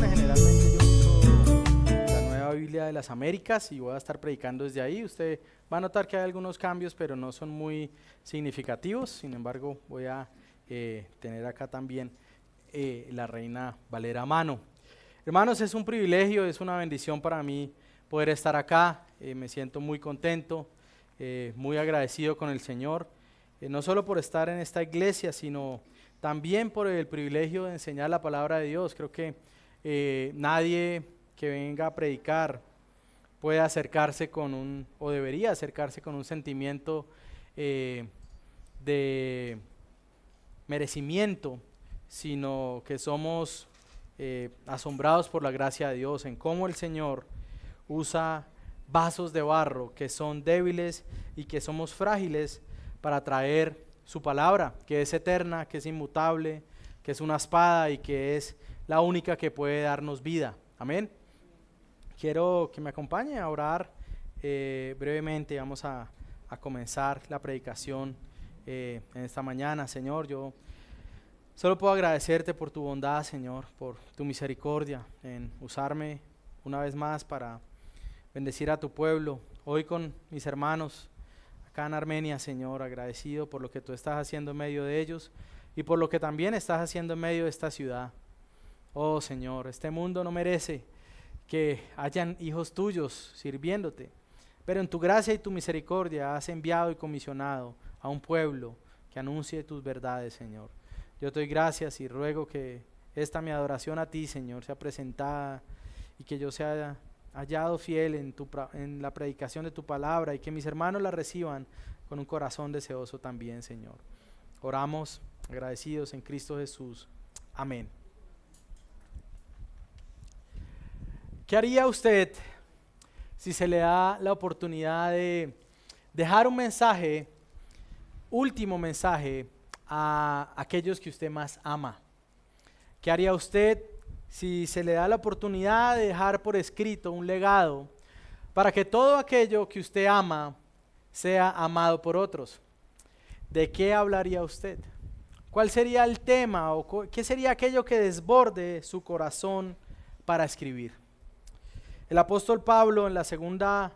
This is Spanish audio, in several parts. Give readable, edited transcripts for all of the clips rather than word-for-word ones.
Generalmente yo uso la Nueva Biblia de las Américas y voy a estar predicando desde ahí. Usted va a notar que hay algunos cambios, pero no son muy significativos. Sin embargo, voy a tener acá también la Reina Valera a mano. Hermanos, es un privilegio, es una bendición para mí poder estar acá. Me siento muy contento, muy agradecido con el Señor, no solo por estar en esta iglesia, sino también por el privilegio de enseñar la palabra de Dios. Creo que nadie que venga a predicar puede acercarse o debería acercarse con un sentimiento de merecimiento, sino que somos asombrados por la gracia de Dios, en cómo el Señor usa vasos de barro que son débiles y que somos frágiles para traer su palabra, que es eterna, que es inmutable, que es una espada y que es la única que puede darnos vida. Amén. Quiero que me acompañe a orar brevemente. Vamos a comenzar la predicación en esta mañana. Señor, yo solo puedo agradecerte por tu bondad, Señor, por tu misericordia en usarme una vez más para bendecir a tu pueblo. Hoy con mis hermanos acá en Armenia, Señor, agradecido por lo que tú estás haciendo en medio de ellos y por lo que también estás haciendo en medio de esta ciudad. Oh Señor, este mundo no merece que hayan hijos tuyos sirviéndote, pero en tu gracia y tu misericordia has enviado y comisionado a un pueblo que anuncie tus verdades, Señor. Yo te doy gracias y ruego que esta mi adoración a ti, Señor, sea presentada y que yo sea hallado fiel en la predicación de tu palabra y que mis hermanos la reciban con un corazón deseoso también, Señor. Oramos agradecidos en Cristo Jesús. Amén. ¿Qué haría usted si se le da la oportunidad de dejar un mensaje, último mensaje, a aquellos que usted más ama? ¿Qué haría usted si se le da la oportunidad de dejar por escrito un legado para que todo aquello que usted ama sea amado por otros? ¿De qué hablaría usted? ¿Cuál sería el tema o qué sería aquello que desborde su corazón para escribir? El apóstol Pablo, en la segunda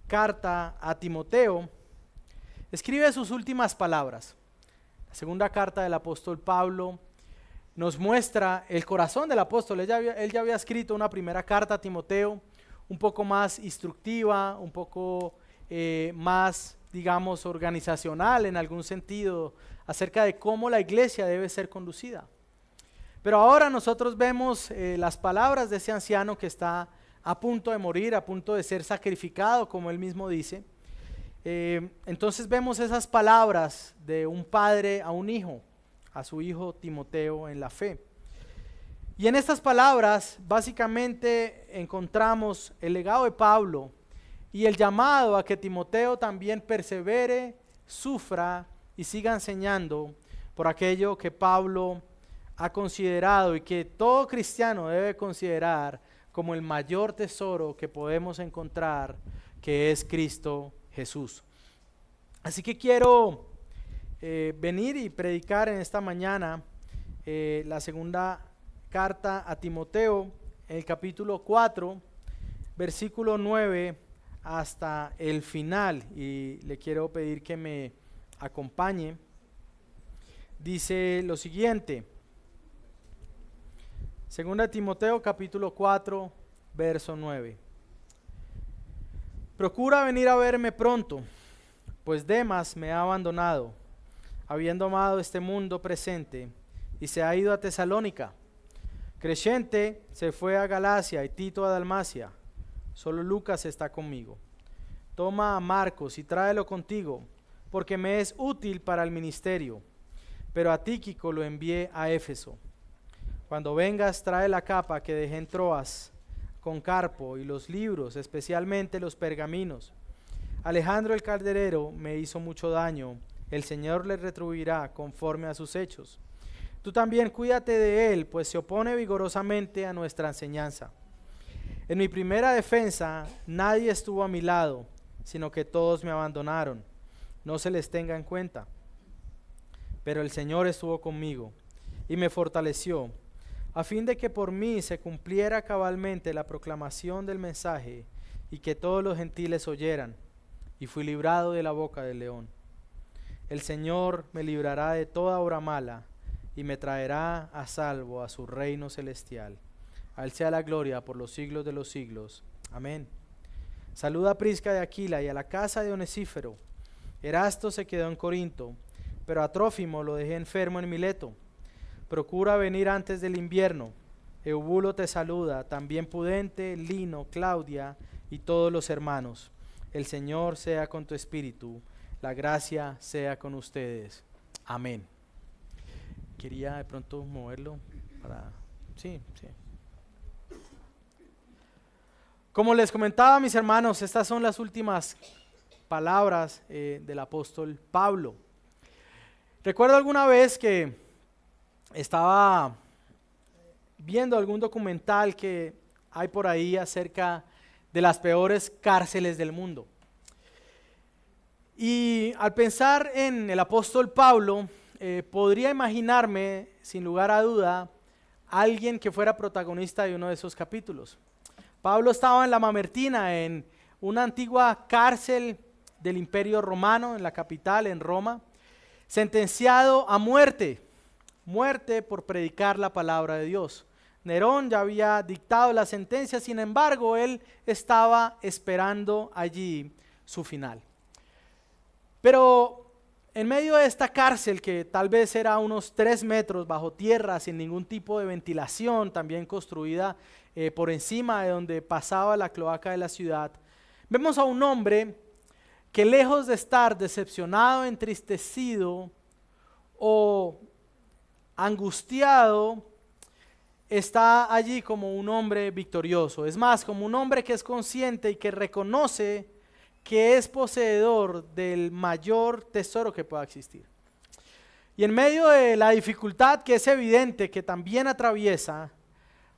carta a Timoteo, escribe sus últimas palabras. La segunda carta del apóstol Pablo nos muestra el corazón del apóstol. Él ya había escrito una primera carta a Timoteo, un poco más instructiva, un poco más, digamos, organizacional en algún sentido, acerca de cómo la iglesia debe ser conducida. Pero ahora nosotros vemos las palabras de ese anciano que está a punto de morir, a punto de ser sacrificado, como él mismo dice. Entonces vemos esas palabras de un padre a un hijo, a su hijo Timoteo en la fe. Y en estas palabras básicamente encontramos el legado de Pablo y el llamado a que Timoteo también persevere, sufra y siga enseñando por aquello que Pablo ha considerado y que todo cristiano debe considerar como el mayor tesoro que podemos encontrar, que es Cristo Jesús. Así que quiero venir y predicar en esta mañana la segunda carta a Timoteo, el capítulo 4, versículo 9 hasta el final, y le quiero pedir que me acompañe. Dice lo siguiente: Segunda Timoteo capítulo 4, verso 9. Procura venir a verme pronto, pues Demas me ha abandonado, habiendo amado este mundo presente, y se ha ido a Tesalónica. Crescente se fue a Galacia y Tito a Dalmacia. Solo Lucas está conmigo. Toma a Marcos y tráelo contigo, porque me es útil para el ministerio. Pero a Tíquico lo envié a Éfeso. Cuando vengas, trae la capa que dejé en Troas con Carpo y los libros, especialmente los pergaminos. Alejandro el calderero me hizo mucho daño. El Señor le retribuirá conforme a sus hechos. Tú también cuídate de él, pues se opone vigorosamente a nuestra enseñanza. En mi primera defensa nadie estuvo a mi lado, sino que todos me abandonaron. no se les tenga en cuenta. Pero el Señor estuvo conmigo y me fortaleció, a fin de que por mí se cumpliera cabalmente la proclamación del mensaje y que todos los gentiles oyeran, y fui librado de la boca del león. El Señor me librará de toda obra mala y me traerá a salvo a su reino celestial. A Él sea la gloria por los siglos de los siglos. Amén. Saluda a Prisca de Aquila y a la casa de Onesífero. Erasto se quedó en Corinto, pero a Trófimo lo dejé enfermo en Mileto. Procura venir antes del invierno. Eubulo te saluda, también Pudente, Lino, Claudia y todos los hermanos. El Señor sea con tu espíritu, la gracia sea con ustedes. Amén. Quería de pronto moverlo para... Sí. Como les comentaba, mis hermanos, estas son las últimas palabras del apóstol Pablo. Recuerdo alguna vez que estaba viendo algún documental que hay por ahí acerca de las peores cárceles del mundo. Y al pensar en el apóstol Pablo, podría imaginarme, sin lugar a duda, alguien que fuera protagonista de uno de esos capítulos. Pablo estaba en la Mamertina, en una antigua cárcel del Imperio Romano, en la capital, en Roma, sentenciado a muerte por predicar la palabra de Dios. Nerón ya había dictado la sentencia, sin embargo, él estaba esperando allí su final. Pero en medio de esta cárcel, que tal vez era unos 3 metros bajo tierra, sin ningún tipo de ventilación, también construida por encima de donde pasaba la cloaca de la ciudad, vemos a un hombre que, lejos de estar decepcionado, entristecido o angustiado, está allí como un hombre victorioso. Es más, como un hombre que es consciente y que reconoce que es poseedor del mayor tesoro que pueda existir. Y en medio de la dificultad que es evidente que también atraviesa,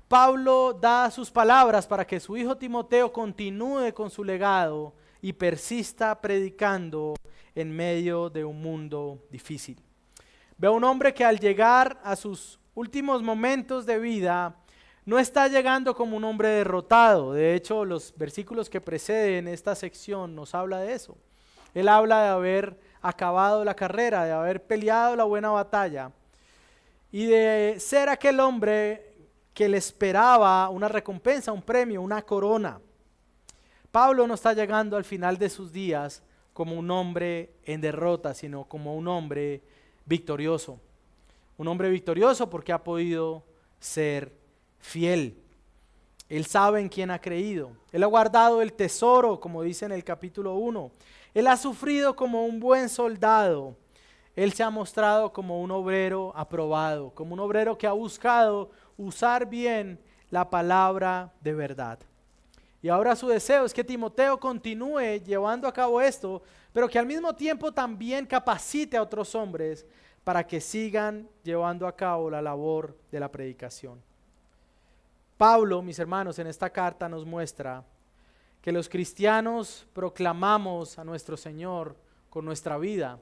Pablo da sus palabras para que su hijo Timoteo continúe con su legado y persista predicando en medio de un mundo difícil. Veo a un hombre que al llegar a sus últimos momentos de vida no está llegando como un hombre derrotado. De hecho, los versículos que preceden esta sección nos habla de eso. Él habla de haber acabado la carrera, de haber peleado la buena batalla y de ser aquel hombre que le esperaba una recompensa, un premio, una corona. Pablo no está llegando al final de sus días como un hombre en derrota, sino como un hombre victorioso. Un hombre victorioso porque ha podido ser fiel. Él sabe en quién ha creído. Él ha guardado el tesoro, como dice en el capítulo 1. Él ha sufrido como un buen soldado. Él se ha mostrado como un obrero aprobado, como un obrero que ha buscado usar bien la palabra de verdad. Y ahora su deseo es que Timoteo continúe llevando a cabo esto, pero que al mismo tiempo también capacite a otros hombres para que sigan llevando a cabo la labor de la predicación. Pablo, mis hermanos, en esta carta nos muestra que los cristianos proclamamos a nuestro Señor con nuestra vida,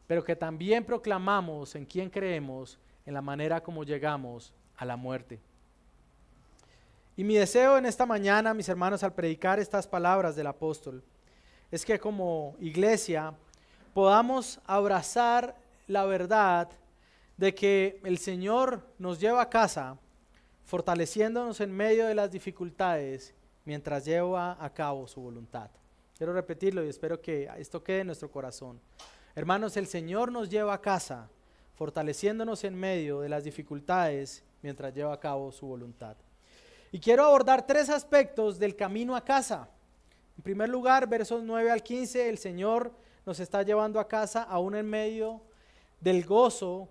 pero que también proclamamos en quién creemos, en la manera como llegamos a la muerte. Y mi deseo en esta mañana, mis hermanos, al predicar estas palabras del apóstol, es que como iglesia podamos abrazar la verdad de que el Señor nos lleva a casa, fortaleciéndonos en medio de las dificultades mientras lleva a cabo su voluntad. Quiero repetirlo y espero que esto quede en nuestro corazón. Hermanos, el Señor nos lleva a casa, fortaleciéndonos en medio de las dificultades mientras lleva a cabo su voluntad. Y quiero abordar 3 aspectos del camino a casa. En primer lugar, versos 9 al 15, el Señor nos está llevando a casa aún en medio del gozo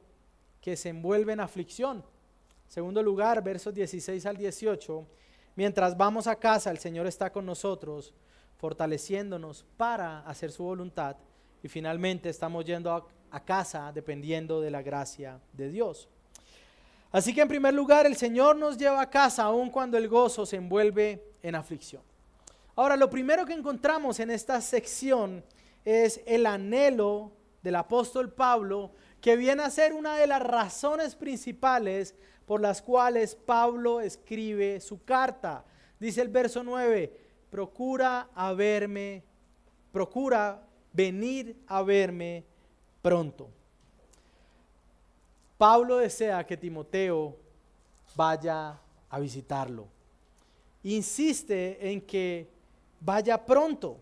que se envuelve en aflicción. En segundo lugar, versos 16 al 18, mientras vamos a casa, el Señor está con nosotros, fortaleciéndonos para hacer su voluntad. Y finalmente estamos yendo a casa dependiendo de la gracia de Dios. Así que en primer lugar, el Señor nos lleva a casa aun cuando el gozo se envuelve en aflicción. Ahora, lo primero que encontramos en esta sección es el anhelo del apóstol Pablo, que viene a ser una de las razones principales por las cuales Pablo escribe su carta. Dice el verso 9, procura venir a verme pronto. Pablo desea que Timoteo vaya a visitarlo. Insiste en que vaya pronto.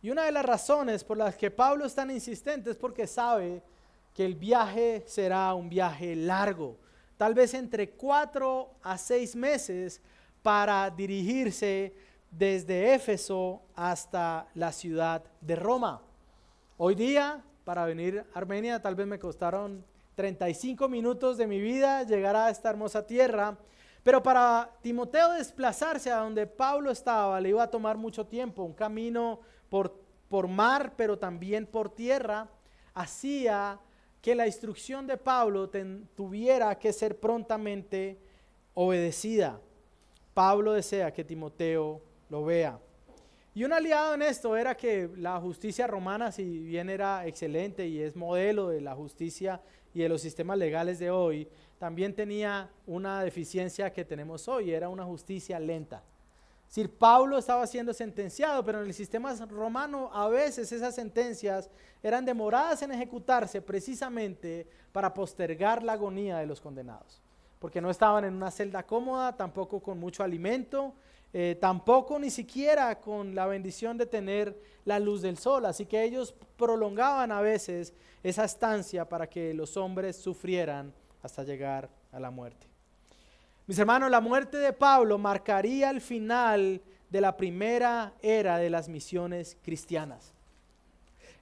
Y una de las razones por las que Pablo es tan insistente es porque sabe que el viaje será un viaje largo, tal vez entre 4 a 6 meses para dirigirse desde Éfeso hasta la ciudad de Roma. Hoy día, para venir a Armenia, tal vez me costaron 35 minutos de mi vida llegar a esta hermosa tierra, pero para Timoteo desplazarse a donde Pablo estaba le iba a tomar mucho tiempo, un camino por mar, pero también por tierra, hacía que la instrucción de Pablo tuviera que ser prontamente obedecida. Pablo desea que Timoteo lo vea. Y un aliado en esto era que la justicia romana, si bien era excelente y es modelo de la justicia y de los sistemas legales de hoy, también tenía una deficiencia que tenemos hoy, era una justicia lenta. Es decir, Pablo estaba siendo sentenciado, pero en el sistema romano a veces esas sentencias eran demoradas en ejecutarse precisamente para postergar la agonía de los condenados, porque no estaban en una celda cómoda, tampoco con mucho alimento, tampoco ni siquiera con la bendición de tener la luz del sol, así que ellos prolongaban a veces esa estancia para que los hombres sufrieran hasta llegar a la muerte. Mis hermanos, la muerte de Pablo marcaría el final de la primera era de las misiones cristianas.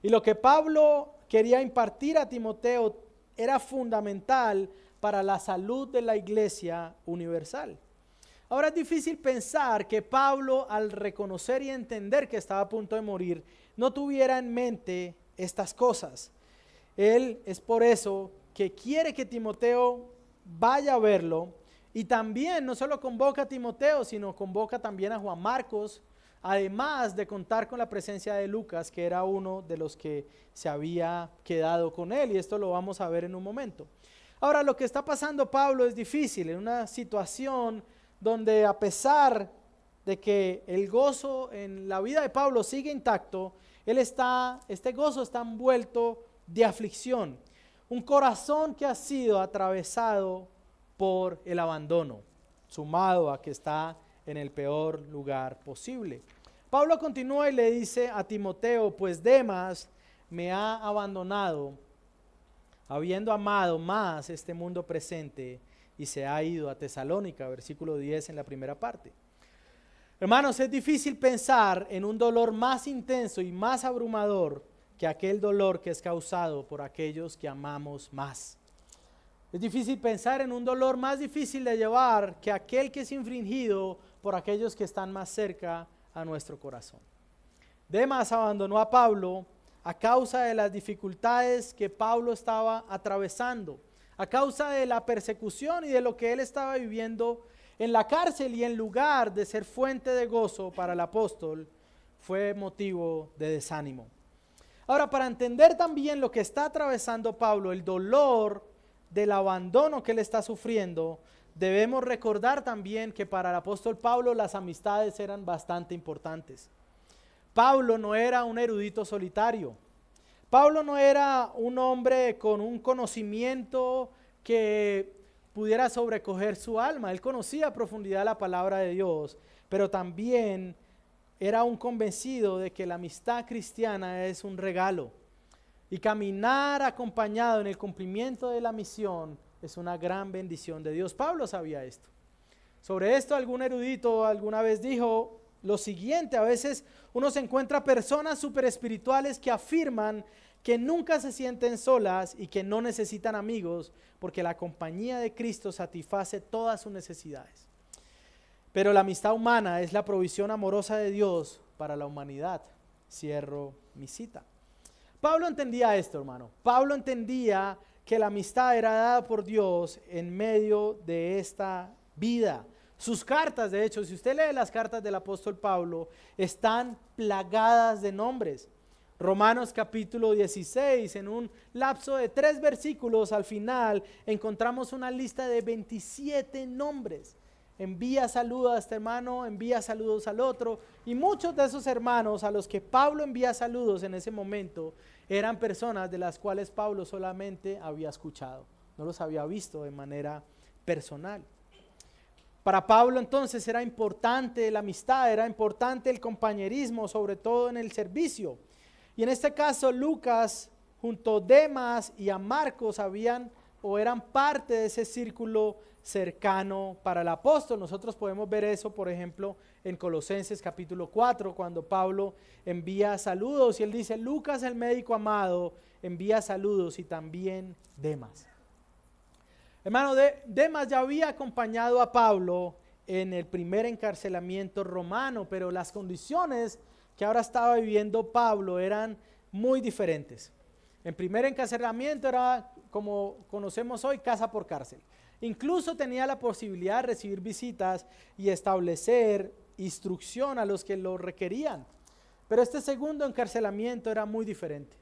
Y lo que Pablo quería impartir a Timoteo era fundamental para la salud de la iglesia universal. Ahora es difícil pensar que Pablo, al reconocer y entender que estaba a punto de morir, no tuviera en mente estas cosas. Él es por eso que quiere que Timoteo vaya a verlo, y también no solo convoca a Timoteo, sino convoca también a Juan Marcos, además de contar con la presencia de Lucas, que era uno de los que se había quedado con él, y esto lo vamos a ver en un momento. Ahora, lo que está pasando Pablo es difícil, en una situación donde a pesar de que el gozo en la vida de Pablo sigue intacto, este gozo está envuelto de aflicción, un corazón que ha sido atravesado por el abandono, sumado a que está en el peor lugar posible. Pablo continúa y le dice a Timoteo, pues Demas me ha abandonado, habiendo amado más este mundo presente, y se ha ido a Tesalónica, versículo 10 en la primera parte. Hermanos, es difícil pensar en un dolor más intenso y más abrumador que aquel dolor que es causado por aquellos que amamos más. Es difícil pensar en un dolor más difícil de llevar que aquel que es infringido por aquellos que están más cerca a nuestro corazón. Demas abandonó a Pablo a causa de las dificultades que Pablo estaba atravesando, a causa de la persecución y de lo que él estaba viviendo en la cárcel, y en lugar de ser fuente de gozo para el apóstol, fue motivo de desánimo. Ahora, para entender también lo que está atravesando Pablo, el dolor del abandono que él está sufriendo, debemos recordar también que para el apóstol Pablo las amistades eran bastante importantes. Pablo no era un erudito solitario. Pablo no era un hombre con un conocimiento que pudiera sobrecoger su alma. Él conocía a profundidad la palabra de Dios, pero también era un convencido de que la amistad cristiana es un regalo. Y caminar acompañado en el cumplimiento de la misión es una gran bendición de Dios. Pablo sabía esto. Sobre esto algún erudito alguna vez dijo lo siguiente: a veces uno se encuentra personas súper espirituales que afirman que nunca se sienten solas y que no necesitan amigos porque la compañía de Cristo satisface todas sus necesidades. Pero la amistad humana es la provisión amorosa de Dios para la humanidad. Cierro mi cita. Pablo entendía esto, hermano. Pablo entendía que la amistad era dada por Dios en medio de esta vida. Sus cartas, de hecho, si usted lee las cartas del apóstol Pablo, están plagadas de nombres. Romanos capítulo 16, en un lapso de 3 versículos al final, encontramos una lista de 27 nombres. Envía saludos a este hermano, envía saludos al otro, y muchos de esos hermanos a los que Pablo envía saludos en ese momento eran personas de las cuales Pablo solamente había escuchado, no los había visto de manera personal. Para Pablo entonces era importante la amistad, era importante el compañerismo, sobre todo en el servicio. Y en este caso Lucas junto a Demas y a Marcos eran parte de ese círculo cercano para el apóstol. Nosotros podemos ver eso, por ejemplo, en Colosenses capítulo 4, cuando Pablo envía saludos y él dice: Lucas, el médico amado, envía saludos, y también Demas. Hermano, Demas ya había acompañado a Pablo en el primer encarcelamiento romano, pero las condiciones que ahora estaba viviendo Pablo eran muy diferentes. El primer encarcelamiento era, como conocemos hoy, casa por cárcel. Incluso tenía la posibilidad de recibir visitas y establecer instrucción a los que lo requerían. Pero este segundo encarcelamiento era muy diferente.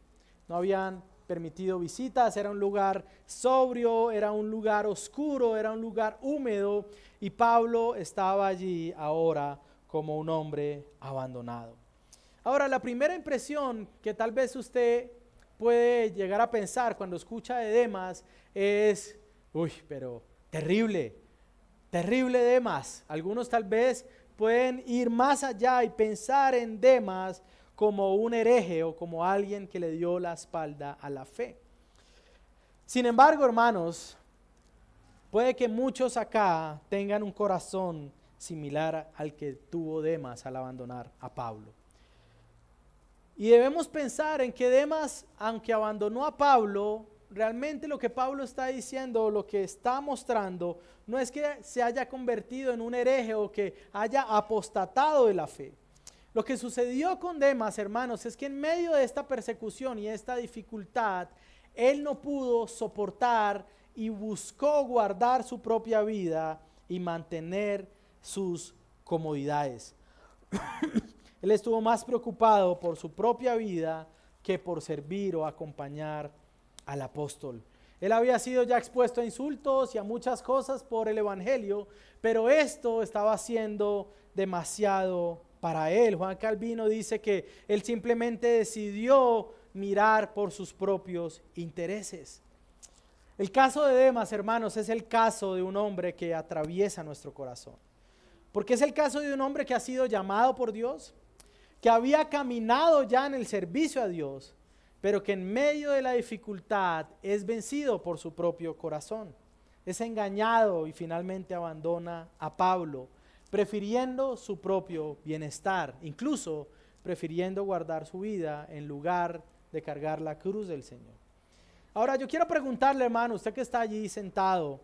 No habían permitido visitas, era un lugar sobrio, era un lugar oscuro, era un lugar húmedo, y Pablo estaba allí ahora como un hombre abandonado. Ahora, la primera impresión que tal vez usted puede llegar a pensar cuando escucha de Demas es: uy, pero terrible, terrible Demas. Algunos tal vez pueden ir más allá y pensar en Demas como un hereje o como alguien que le dio la espalda a la fe. Sin embargo, hermanos, puede que muchos acá tengan un corazón similar al que tuvo Demas al abandonar a Pablo. Y debemos pensar en que Demas, aunque abandonó a Pablo, realmente lo que Pablo está diciendo, lo que está mostrando, no es que se haya convertido en un hereje o que haya apostatado de la fe. Lo que sucedió con Demas, hermanos, es que en medio de esta persecución y esta dificultad, él no pudo soportar y buscó guardar su propia vida y mantener sus comodidades. Él estuvo más preocupado por su propia vida que por servir o acompañar al apóstol. Él había sido ya expuesto a insultos y a muchas cosas por el evangelio, pero esto estaba siendo demasiado para él. Juan Calvino dice que él simplemente decidió mirar por sus propios intereses. El caso de Demas, hermanos, es el caso de un hombre que atraviesa nuestro corazón, porque es el caso de un hombre que ha sido llamado por Dios, que había caminado ya en el servicio a Dios, pero que en medio de la dificultad es vencido por su propio corazón, es engañado y finalmente abandona a Pablo, prefiriendo su propio bienestar, incluso prefiriendo guardar su vida en lugar de cargar la cruz del Señor. Ahora yo quiero preguntarle, hermano, usted que está allí sentado,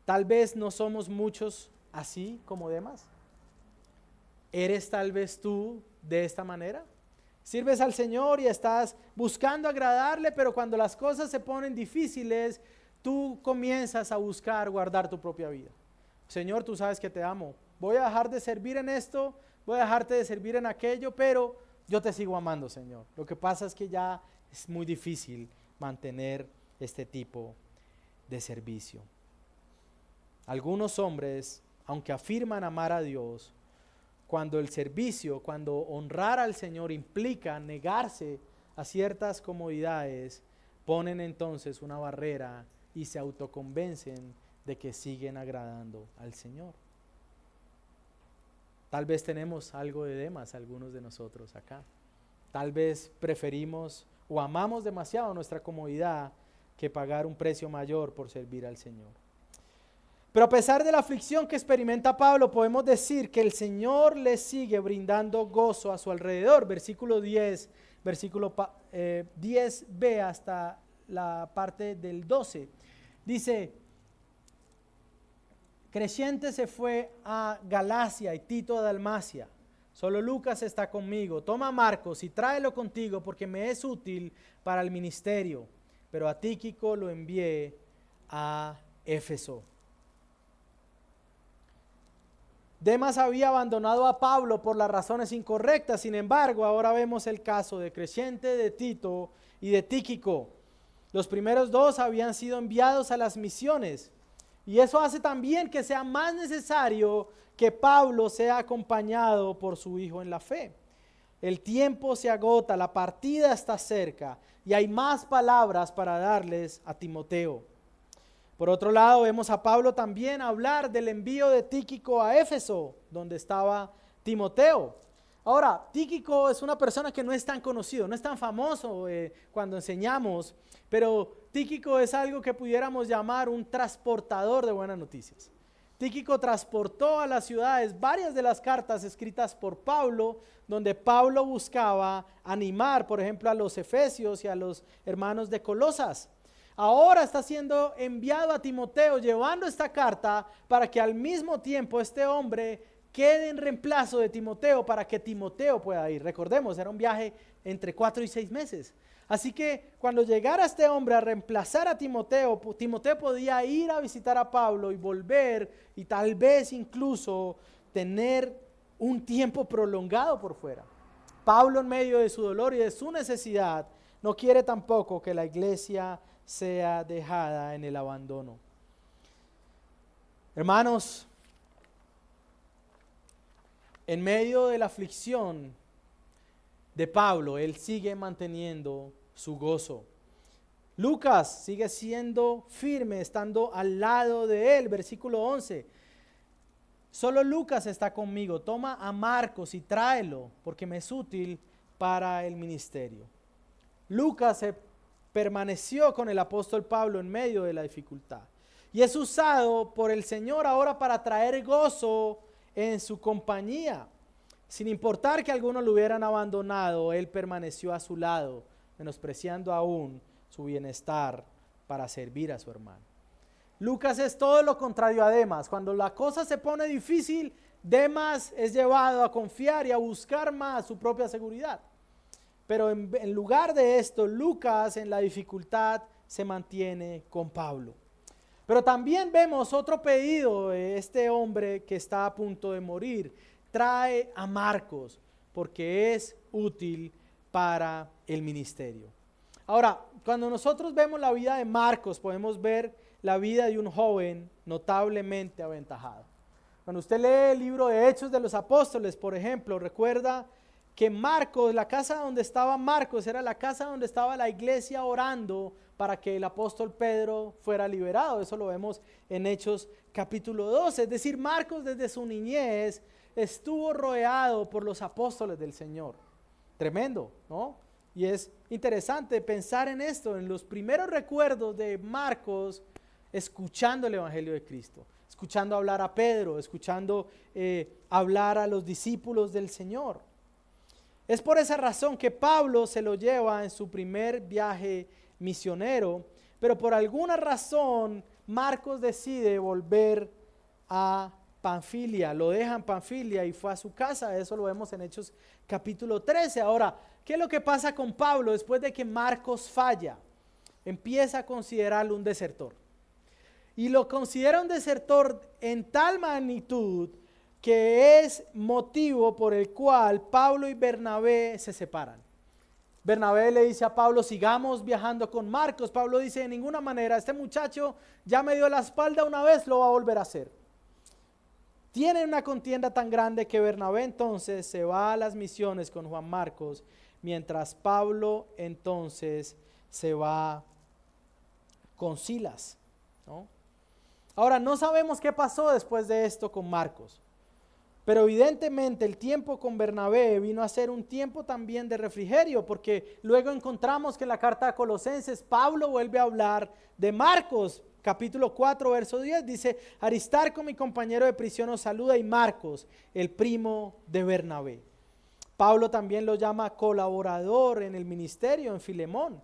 tal vez no somos muchos así como Demas. ¿Eres tal vez tú de esta manera? Sirves al Señor y estás buscando agradarle, pero cuando las cosas se ponen difíciles, tú comienzas a buscar guardar tu propia vida. Señor, tú sabes que te amo. Voy a dejar de servir en esto, voy a dejarte de servir en aquello, pero yo te sigo amando, Señor. Lo que pasa es que ya es muy difícil mantener este tipo de servicio. Algunos hombres, aunque afirman amar a Dios, cuando el servicio, cuando honrar al Señor implica negarse a ciertas comodidades, ponen entonces una barrera y se autoconvencen de que siguen agradando al Señor. Tal vez tenemos algo de Demas, algunos de nosotros acá. Tal vez preferimos o amamos demasiado nuestra comodidad que pagar un precio mayor por servir al Señor. Pero a pesar de la aflicción que experimenta Pablo, podemos decir que el Señor le sigue brindando gozo a su alrededor. Versículo 10, versículo 10b hasta la parte del 12. Dice: Crescente se fue a Galacia y Tito a Dalmacia. Solo Lucas está conmigo. Toma a Marcos y tráelo contigo porque me es útil para el ministerio. Pero a Tíquico lo envié a Éfeso. Demas había abandonado a Pablo por las razones incorrectas. Sin embargo, ahora vemos el caso de Crescente, de Tito y de Tíquico. Los primeros dos habían sido enviados a las misiones. Y eso hace también que sea más necesario que Pablo sea acompañado por su hijo en la fe. El tiempo se agota, la partida está cerca y hay más palabras para darles a Timoteo. Por otro lado, vemos a Pablo también hablar del envío de Tíquico a Éfeso, donde estaba Timoteo. Ahora, Tíquico es una persona que no es tan conocido, no es tan famoso cuando enseñamos, pero Tíquico es algo que pudiéramos llamar un transportador de buenas noticias. Tíquico transportó a las ciudades varias de las cartas escritas por Pablo, donde Pablo buscaba animar, por ejemplo, a los efesios y a los hermanos de Colosas. Ahora está siendo enviado a Timoteo llevando esta carta para que al mismo tiempo este hombre quede en reemplazo de Timoteo para que Timoteo pueda ir. Recordemos, era un viaje entre 4 y 6 meses. Así que cuando llegara este hombre a reemplazar a Timoteo, Timoteo podía ir a visitar a Pablo y volver y tal vez incluso tener un tiempo prolongado por fuera. Pablo, en medio de su dolor y de su necesidad, no quiere tampoco que la iglesia sea dejada en el abandono. Hermanos, en medio de la aflicción de Pablo, él sigue manteniendo su gozo. Lucas sigue siendo firme, estando al lado de él. Versículo 11. Solo Lucas está conmigo. Toma a Marcos y tráelo, porque me es útil para el ministerio. Lucas permaneció con el apóstol Pablo en medio de la dificultad. Y es usado por el Señor ahora para traer gozo en su compañía. Sin importar que algunos lo hubieran abandonado, él permaneció a su lado, menospreciando aún su bienestar para servir a su hermano. Lucas es todo lo contrario a Demas. Cuando la cosa se pone difícil, Demas es llevado a confiar y a buscar más su propia seguridad. Pero en lugar de esto, Lucas en la dificultad se mantiene con Pablo. Pero también vemos otro pedido de este hombre que está a punto de morir. Trae a Marcos porque es útil para el ministerio. Ahora, cuando nosotros vemos la vida de Marcos, podemos ver la vida de un joven notablemente aventajado. Cuando usted lee el libro de Hechos de los Apóstoles, por ejemplo, recuerda que Marcos, la casa donde estaba Marcos, era la casa donde estaba la iglesia orando para que el apóstol Pedro fuera liberado. Eso lo vemos en Hechos capítulo 12. Es decir, Marcos desde su niñez estuvo rodeado por los apóstoles del Señor. Tremendo, ¿no? Y es interesante pensar en esto, en los primeros recuerdos de Marcos, escuchando el Evangelio de Cristo, escuchando hablar a Pedro, escuchando hablar a los discípulos del Señor. Es por esa razón que Pablo se lo lleva en su primer viaje misionero, pero por alguna razón Marcos decide volver a Panfilia, lo deja en Panfilia y fue a su casa. Eso lo vemos en Hechos capítulo 13. Ahora, ¿qué es lo que pasa con Pablo después de que Marcos falla? Empieza a considerarlo un desertor. Y lo considera un desertor en tal magnitud que es motivo por el cual Pablo y Bernabé se separan. Bernabé le dice a Pablo, sigamos viajando con Marcos. Pablo dice, de ninguna manera, este muchacho ya me dio la espalda una vez, lo va a volver a hacer. Tienen una contienda tan grande que Bernabé entonces se va a las misiones con Juan Marcos, mientras Pablo entonces se va con Silas, ¿no? Ahora, no sabemos qué pasó después de esto con Marcos. Pero evidentemente el tiempo con Bernabé vino a ser un tiempo también de refrigerio, porque luego encontramos que en la carta a Colosenses Pablo vuelve a hablar de Marcos, capítulo 4, verso 10, dice, Aristarco, mi compañero de prisión, os saluda, y Marcos, el primo de Bernabé. Pablo también lo llama colaborador en el ministerio, en Filemón.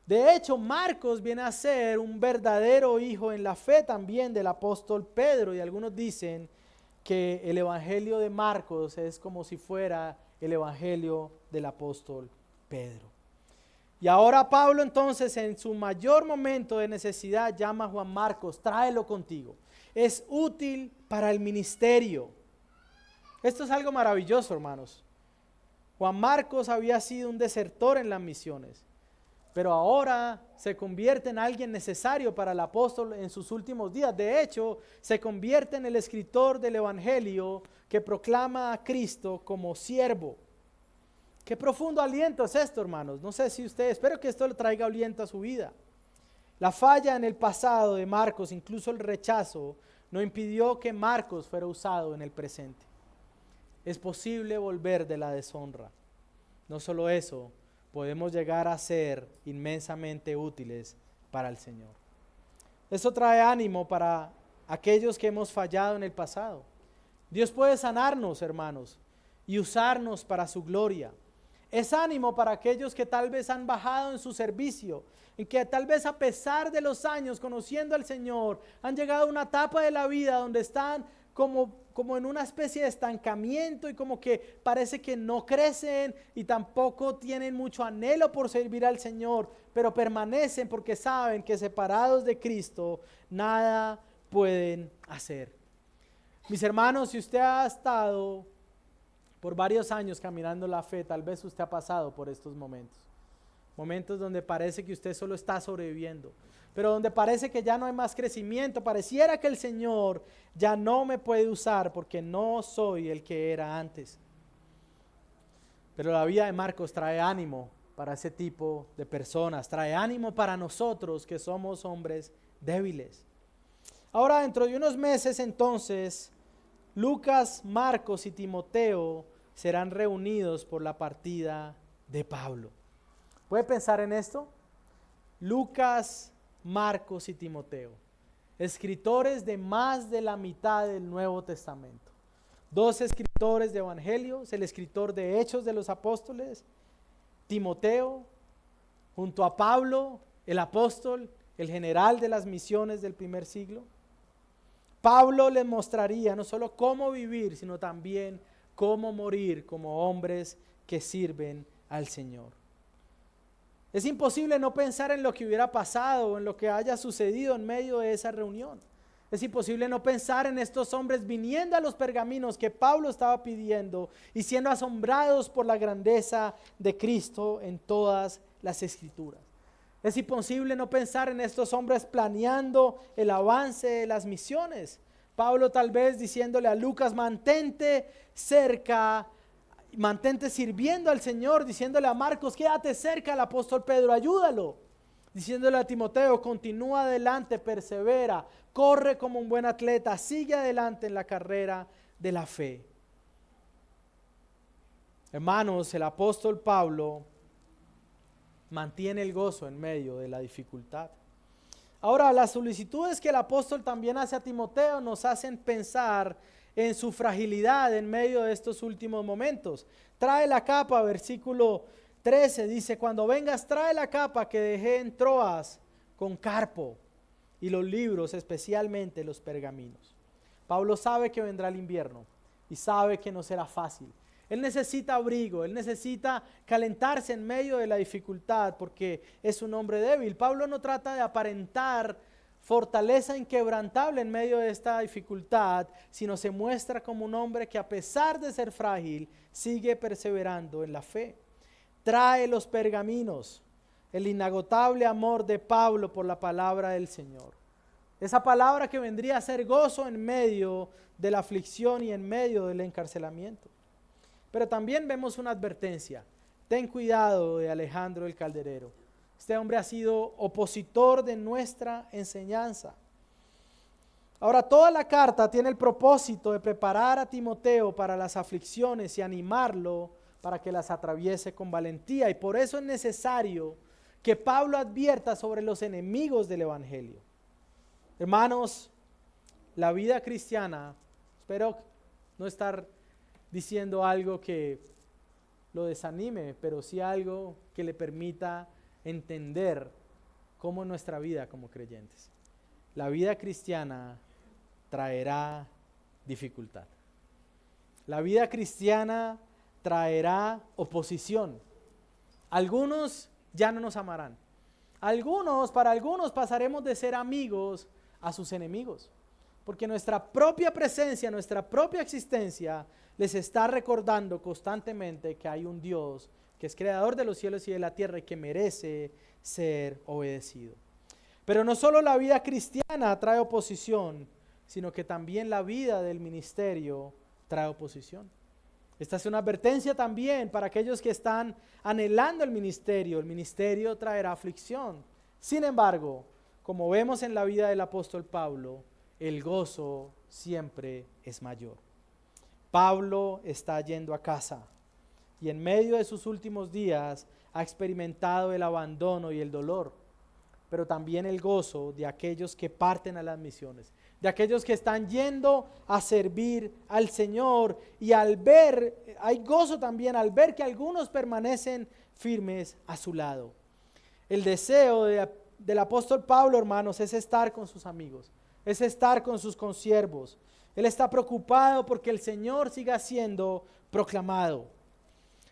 De hecho, Marcos viene a ser un verdadero hijo en la fe también del apóstol Pedro, y algunos dicen que el evangelio de Marcos es como si fuera el evangelio del apóstol Pedro. Y ahora Pablo entonces en su mayor momento de necesidad llama a Juan Marcos, tráelo contigo. Es útil para el ministerio. Esto es algo maravilloso, hermanos. Juan Marcos había sido un desertor en las misiones, pero ahora se convierte en alguien necesario para el apóstol en sus últimos días. De hecho, se convierte en el escritor del Evangelio que proclama a Cristo como siervo. Qué profundo aliento es esto, hermanos. No sé si ustedes, espero que esto le traiga aliento a su vida. La falla en el pasado de Marcos, incluso el rechazo, no impidió que Marcos fuera usado en el presente. Es posible volver de la deshonra. No solo eso, podemos llegar a ser inmensamente útiles para el Señor. Eso trae ánimo para aquellos que hemos fallado en el pasado. Dios puede sanarnos, hermanos, y usarnos para su gloria. Es ánimo para aquellos que tal vez han bajado en su servicio, en que tal vez a pesar de los años conociendo al Señor, han llegado a una etapa de la vida donde están como en una especie de estancamiento y como que parece que no crecen y tampoco tienen mucho anhelo por servir al Señor, pero permanecen porque saben que separados de Cristo nada pueden hacer. Mis hermanos, si usted ha estado por varios años caminando la fe, tal vez usted ha pasado por estos momentos donde parece que usted solo está sobreviviendo, pero donde parece que ya no hay más crecimiento, pareciera que el Señor ya no me puede usar porque no soy el que era antes. Pero la vida de Marcos trae ánimo para ese tipo de personas, trae ánimo para nosotros que somos hombres débiles. Ahora, dentro de unos meses entonces, Lucas, Marcos y Timoteo serán reunidos por la partida de Pablo. ¿Puede pensar en esto? Lucas, Marcos y Timoteo, escritores de más de la mitad del Nuevo Testamento. 2 escritores de evangelios, el escritor de Hechos de los Apóstoles, Timoteo, junto a Pablo, el apóstol, el general de las misiones del primer siglo. Pablo les mostraría no solo cómo vivir, sino también cómo morir como hombres que sirven al Señor. Es imposible no pensar en lo que hubiera pasado o en lo que haya sucedido en medio de esa reunión. Es imposible no pensar en estos hombres viniendo a los pergaminos que Pablo estaba pidiendo y siendo asombrados por la grandeza de Cristo en todas las Escrituras. Es imposible no pensar en estos hombres planeando el avance de las misiones. Pablo tal vez diciéndole a Lucas, mantente cerca, mantente sirviendo al Señor, diciéndole a Marcos, quédate cerca al apóstol Pedro, ayúdalo. Diciéndole a Timoteo, continúa adelante, persevera, corre como un buen atleta, sigue adelante en la carrera de la fe. Hermanos, el apóstol Pablo mantiene el gozo en medio de la dificultad. Ahora, las solicitudes que el apóstol también hace a Timoteo nos hacen pensar en su fragilidad en medio de estos últimos momentos. Trae la capa, versículo 13, dice, cuando vengas trae la capa que dejé en Troas con Carpo y los libros, especialmente los pergaminos. Pablo sabe que vendrá el invierno y sabe que no será fácil. Él necesita abrigo, él necesita calentarse en medio de la dificultad porque es un hombre débil. Pablo no trata de aparentar fortaleza inquebrantable en medio de esta dificultad, sino se muestra como un hombre que a pesar de ser frágil, sigue perseverando en la fe. Trae los pergaminos, el inagotable amor de Pablo por la palabra del Señor. Esa palabra que vendría a ser gozo en medio de la aflicción y en medio del encarcelamiento. Pero también vemos una advertencia. Ten cuidado de Alejandro el Calderero. Este hombre ha sido opositor de nuestra enseñanza. Ahora, toda la carta tiene el propósito de preparar a Timoteo para las aflicciones y animarlo para que las atraviese con valentía. Y por eso es necesario que Pablo advierta sobre los enemigos del Evangelio. Hermanos, la vida cristiana, espero no estar diciendo algo que lo desanime, pero sí algo que le permita entender cómo es nuestra vida como creyentes. La vida cristiana traerá dificultad. La vida cristiana traerá oposición. Algunos ya no nos amarán. Para algunos pasaremos de ser amigos a sus enemigos. Porque nuestra propia presencia, nuestra propia existencia les está recordando constantemente que hay un Dios que es creador de los cielos y de la tierra y que merece ser obedecido. Pero no solo la vida cristiana trae oposición, sino que también la vida del ministerio trae oposición. Esta es una advertencia también para aquellos que están anhelando el ministerio. El ministerio traerá aflicción. Sin embargo, como vemos en la vida del apóstol Pablo, el gozo siempre es mayor. Pablo está yendo a casa y en medio de sus últimos días ha experimentado el abandono y el dolor, pero también el gozo de aquellos que parten a las misiones, de aquellos que están yendo a servir al Señor, y al ver, hay gozo también al ver que algunos permanecen firmes a su lado. El deseo del apóstol Pablo, hermanos, es estar con sus amigos, es estar con sus consiervos. Él está preocupado porque el Señor siga siendo proclamado.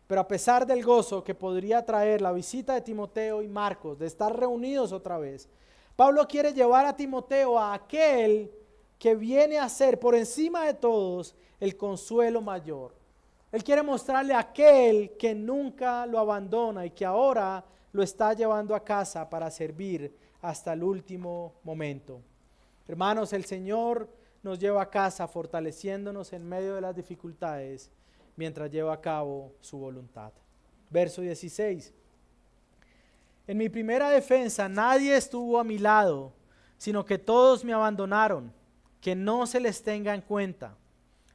Pero a pesar del gozo que podría traer la visita de Timoteo y Marcos, de estar reunidos otra vez, Pablo quiere llevar a Timoteo a aquel que viene a ser por encima de todos el consuelo mayor. Él quiere mostrarle a aquel que nunca lo abandona y que ahora lo está llevando a casa para servir hasta el último momento. Hermanos, el Señor nos lleva a casa fortaleciéndonos en medio de las dificultades mientras lleva a cabo su voluntad. Verso 16. En mi primera defensa nadie estuvo a mi lado, sino que todos me abandonaron, que no se les tenga en cuenta.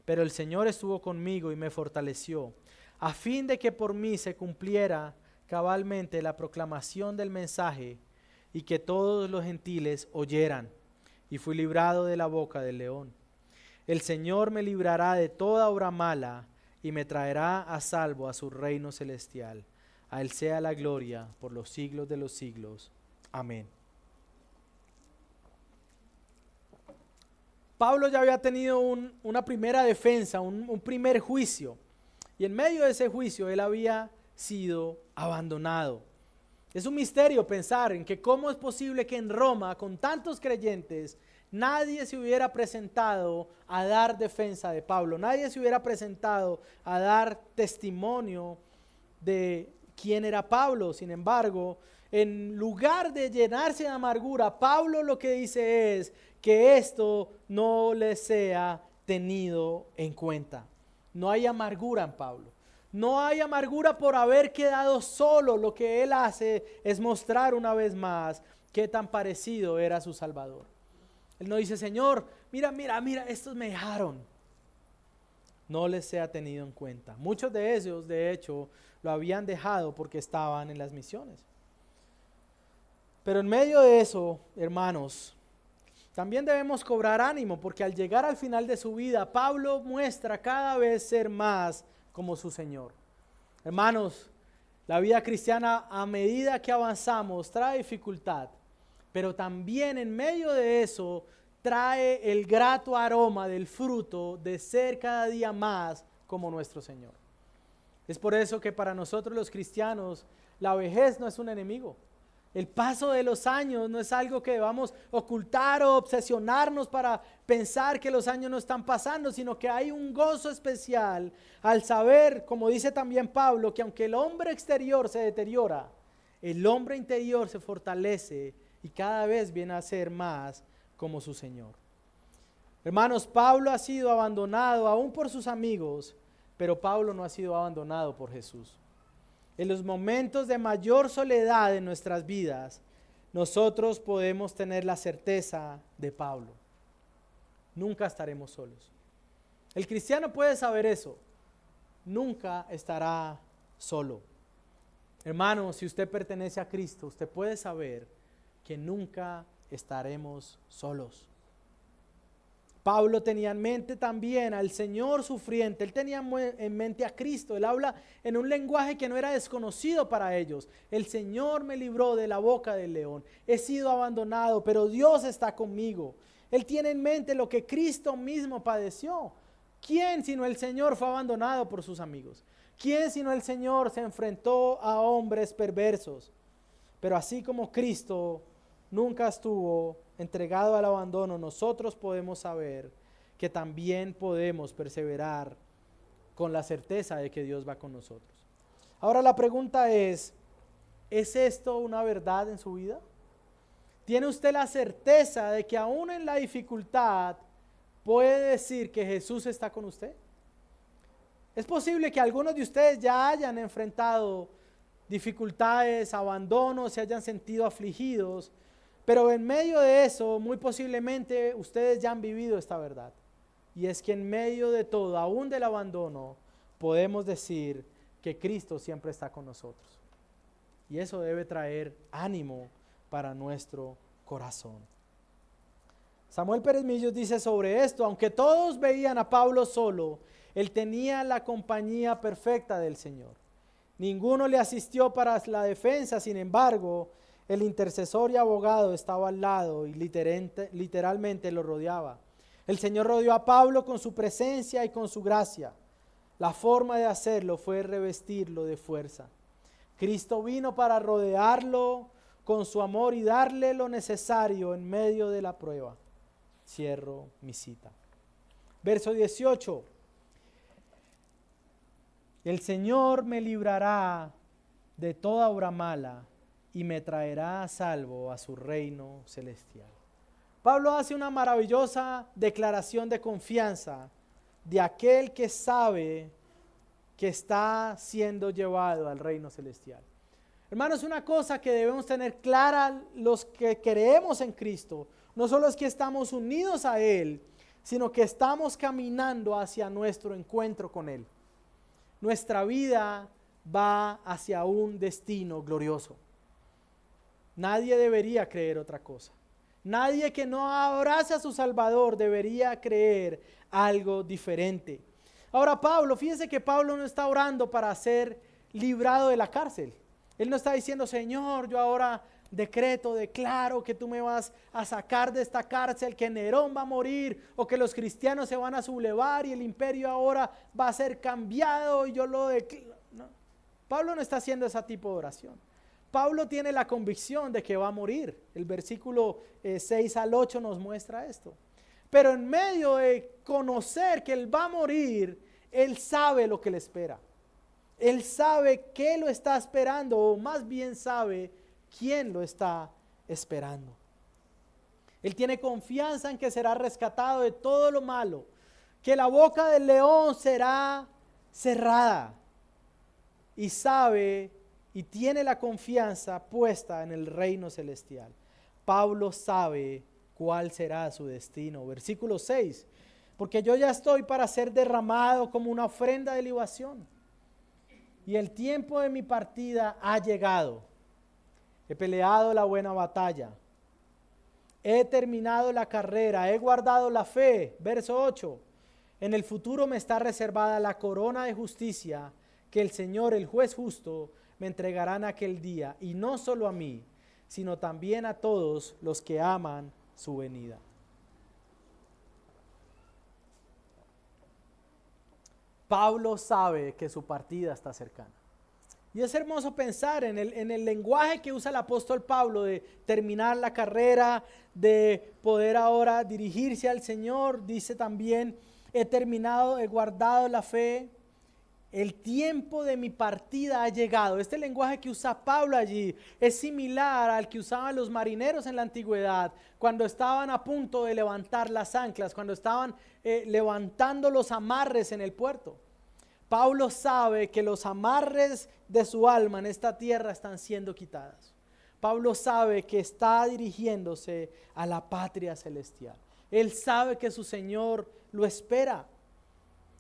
Pero el Señor estuvo conmigo y me fortaleció, a fin de que por mí se cumpliera cabalmente la proclamación del mensaje y que todos los gentiles oyeran. Y fui librado de la boca del león. El Señor me librará de toda obra mala y me traerá a salvo a su reino celestial. A Él sea la gloria por los siglos de los siglos. Amén. Pablo ya había tenido una primera defensa, un primer juicio. Y en medio de ese juicio él había sido abandonado. Es un misterio pensar en que cómo es posible que en Roma, con tantos creyentes, nadie se hubiera presentado a dar defensa de Pablo. Nadie se hubiera presentado a dar testimonio de quién era Pablo. Sin embargo, en lugar de llenarse de amargura, Pablo lo que dice es que esto no le sea tenido en cuenta. No hay amargura en Pablo. No hay amargura por haber quedado solo. Lo que él hace es mostrar una vez más qué tan parecido era su Salvador. Él no dice, Señor, mira, estos me dejaron. No les sea tenido en cuenta. Muchos de ellos, de hecho, lo habían dejado porque estaban en las misiones. Pero en medio de eso, hermanos, también debemos cobrar ánimo, porque al llegar al final de su vida, Pablo muestra cada vez ser más como su Señor. Hermanos, la vida cristiana, a medida que avanzamos, trae dificultad, pero también en medio de eso trae el grato aroma del fruto de ser cada día más como nuestro Señor. Es por eso que para nosotros los cristianos la vejez no es un enemigo. El paso de los años no es algo que debamos ocultar o obsesionarnos para pensar que los años no están pasando, sino que hay un gozo especial al saber, como dice también Pablo, que aunque el hombre exterior se deteriora, el hombre interior se fortalece y cada vez viene a ser más como su Señor. Hermanos, Pablo ha sido abandonado aún por sus amigos, pero Pablo no ha sido abandonado por Jesús. En los momentos de mayor soledad en nuestras vidas, nosotros podemos tener la certeza de Pablo. Nunca estaremos solos. El cristiano puede saber eso. Nunca estará solo. Hermano, si usted pertenece a Cristo, usted puede saber que nunca estaremos solos. Pablo tenía en mente también al Señor sufriente. Él tenía en mente a Cristo. Él habla en un lenguaje que no era desconocido para ellos. El Señor me libró de la boca del león. He sido abandonado, pero Dios está conmigo. Él tiene en mente lo que Cristo mismo padeció. ¿Quién sino el Señor fue abandonado por sus amigos? ¿Quién sino el Señor se enfrentó a hombres perversos? Pero así como Cristo nunca estuvo entregado al abandono, nosotros podemos saber que también podemos perseverar con la certeza de que Dios va con nosotros. Ahora la pregunta ¿es esto una verdad en su vida? ¿Tiene usted la certeza de que aún en la dificultad puede decir que Jesús está con usted? Es posible que algunos de ustedes ya hayan enfrentado dificultades, abandonos, se hayan sentido afligidos, pero en medio de eso, muy posiblemente ustedes ya han vivido esta verdad. Y es que en medio de todo, aún del abandono, podemos decir que Cristo siempre está con nosotros. Y eso debe traer ánimo para nuestro corazón. Samuel Pérez Millos dice sobre esto: aunque todos veían a Pablo solo, él tenía la compañía perfecta del Señor. Ninguno le asistió para la defensa, sin embargo, el intercesor y abogado estaba al lado y literalmente lo rodeaba. El Señor rodeó a Pablo con su presencia y con su gracia. La forma de hacerlo fue revestirlo de fuerza. Cristo vino para rodearlo con su amor y darle lo necesario en medio de la prueba. Cierro mi cita. Verso 18. El Señor me librará de toda obra mala y me traerá a salvo a su reino celestial. Pablo hace una maravillosa declaración de confianza de aquel que sabe que está siendo llevado al reino celestial. Hermanos, una cosa que debemos tener clara los que creemos en Cristo, no solo es que estamos unidos a Él, sino que estamos caminando hacia nuestro encuentro con Él. Nuestra vida va hacia un destino glorioso. Nadie debería creer otra cosa. Nadie que no abrace a su Salvador debería creer algo diferente. Ahora Pablo, fíjense que Pablo no está orando para ser librado de la cárcel. Él no está diciendo: Señor, yo ahora declaro que tú me vas a sacar de esta cárcel, que Nerón va a morir o que los cristianos se van a sublevar y el imperio ahora va a ser cambiado y yo lo declaro. No. Pablo no está haciendo ese tipo de oración. Pablo tiene la convicción de que va a morir. El versículo 6 al 8 nos muestra esto. Pero en medio de conocer que él va a morir, él sabe lo que le espera. Él sabe qué lo está esperando, o más bien sabe quién lo está esperando. Él tiene confianza en que será rescatado de todo lo malo, que la boca del león será cerrada, y sabe y tiene la confianza puesta en el reino celestial. Pablo sabe cuál será su destino. Versículo 6, porque yo ya estoy para ser derramado como una ofrenda de libación, y el tiempo de mi partida ha llegado. He peleado la buena batalla, he terminado la carrera, he guardado la fe. Verso 8, en el futuro me está reservada la corona de justicia que el Señor, el juez justo, me entregará en aquel día, y no solo a mí, sino también a todos los que aman su venida. Pablo sabe que su partida está cercana. Y es hermoso pensar en el lenguaje que usa el apóstol Pablo de terminar la carrera, de poder ahora dirigirse al Señor. Dice también: he terminado, he guardado la fe, el tiempo de mi partida ha llegado. Este lenguaje que usa Pablo allí es similar al que usaban los marineros en la antigüedad, cuando estaban a punto de levantar las anclas, cuando estaban levantando los amarres en el puerto. Pablo sabe que los amarres de su alma en esta tierra están siendo quitados. Pablo sabe que está dirigiéndose a la patria celestial. Él sabe que su Señor lo espera.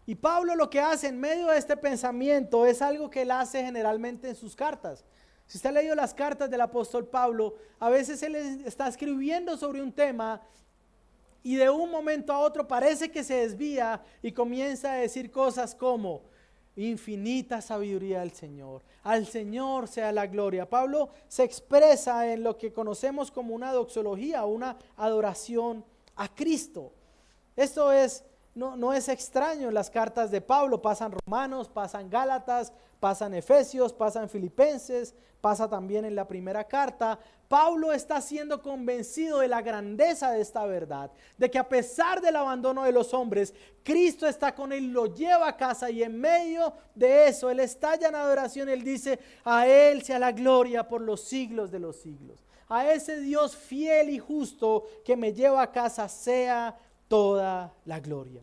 Y Pablo lo que hace en medio de este pensamiento es algo que él hace generalmente en sus cartas. Si usted ha leído las cartas del apóstol Pablo, a veces él está escribiendo sobre un tema y de un momento a otro parece que se desvía y comienza a decir cosas como: infinita sabiduría del Señor, al Señor sea la gloria. Pablo se expresa en lo que conocemos como una doxología, una adoración a Cristo. Esto es no es extraño. Las cartas de Pablo pasan Romanos, pasan Gálatas, pasan Efesios, pasan Filipenses, pasa también en la primera carta. Pablo está siendo convencido de la grandeza de esta verdad, de que a pesar del abandono de los hombres, Cristo está con él, lo lleva a casa, y en medio de eso él estalla en adoración. Él dice: a él sea la gloria por los siglos de los siglos. A ese Dios fiel y justo que me lleva a casa sea toda la gloria.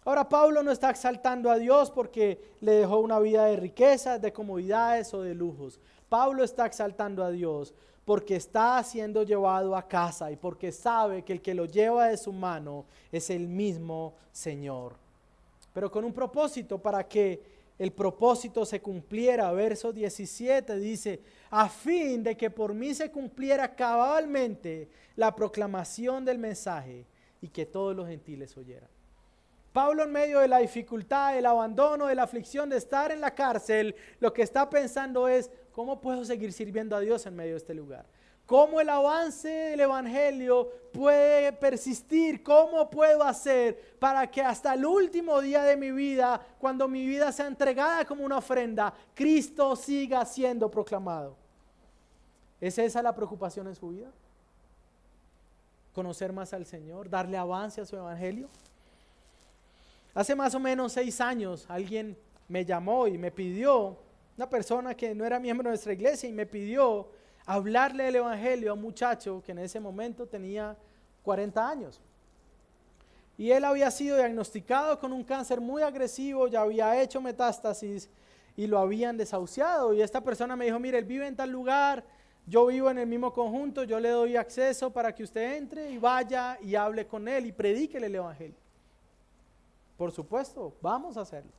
Ahora, Pablo no está exaltando a Dios porque le dejó una vida de riquezas, de comodidades o de lujos. Pablo está exaltando a Dios porque está siendo llevado a casa y porque sabe que el que lo lleva de su mano es el mismo Señor. Pero con un propósito, para que el propósito se cumpliera. Verso 17 dice: a fin de que por mí se cumpliera cabalmente la proclamación del mensaje y que todos los gentiles oyeran. Pablo, en medio de la dificultad, del abandono, de la aflicción, de estar en la cárcel, lo que está pensando es: ¿cómo puedo seguir sirviendo a Dios en medio de este lugar? ¿Cómo el avance del evangelio puede persistir? ¿Cómo puedo hacer para que hasta el último día de mi vida, cuando mi vida sea entregada como una ofrenda, Cristo siga siendo proclamado? ¿Es esa la preocupación en su vida? ¿Conocer más al Señor? ¿Darle avance a su evangelio? Hace más o menos 6 años alguien me llamó y me pidió, una persona que no era miembro de nuestra iglesia, y me pidió hablarle del evangelio a un muchacho que en ese momento tenía 40 años. Y él había sido diagnosticado con un cáncer muy agresivo, ya había hecho metástasis y lo habían desahuciado. Y esta persona me dijo: mire, él vive en tal lugar, yo vivo en el mismo conjunto, yo le doy acceso para que usted entre y vaya y hable con él y predíquele el evangelio. Por supuesto, vamos a hacerlo.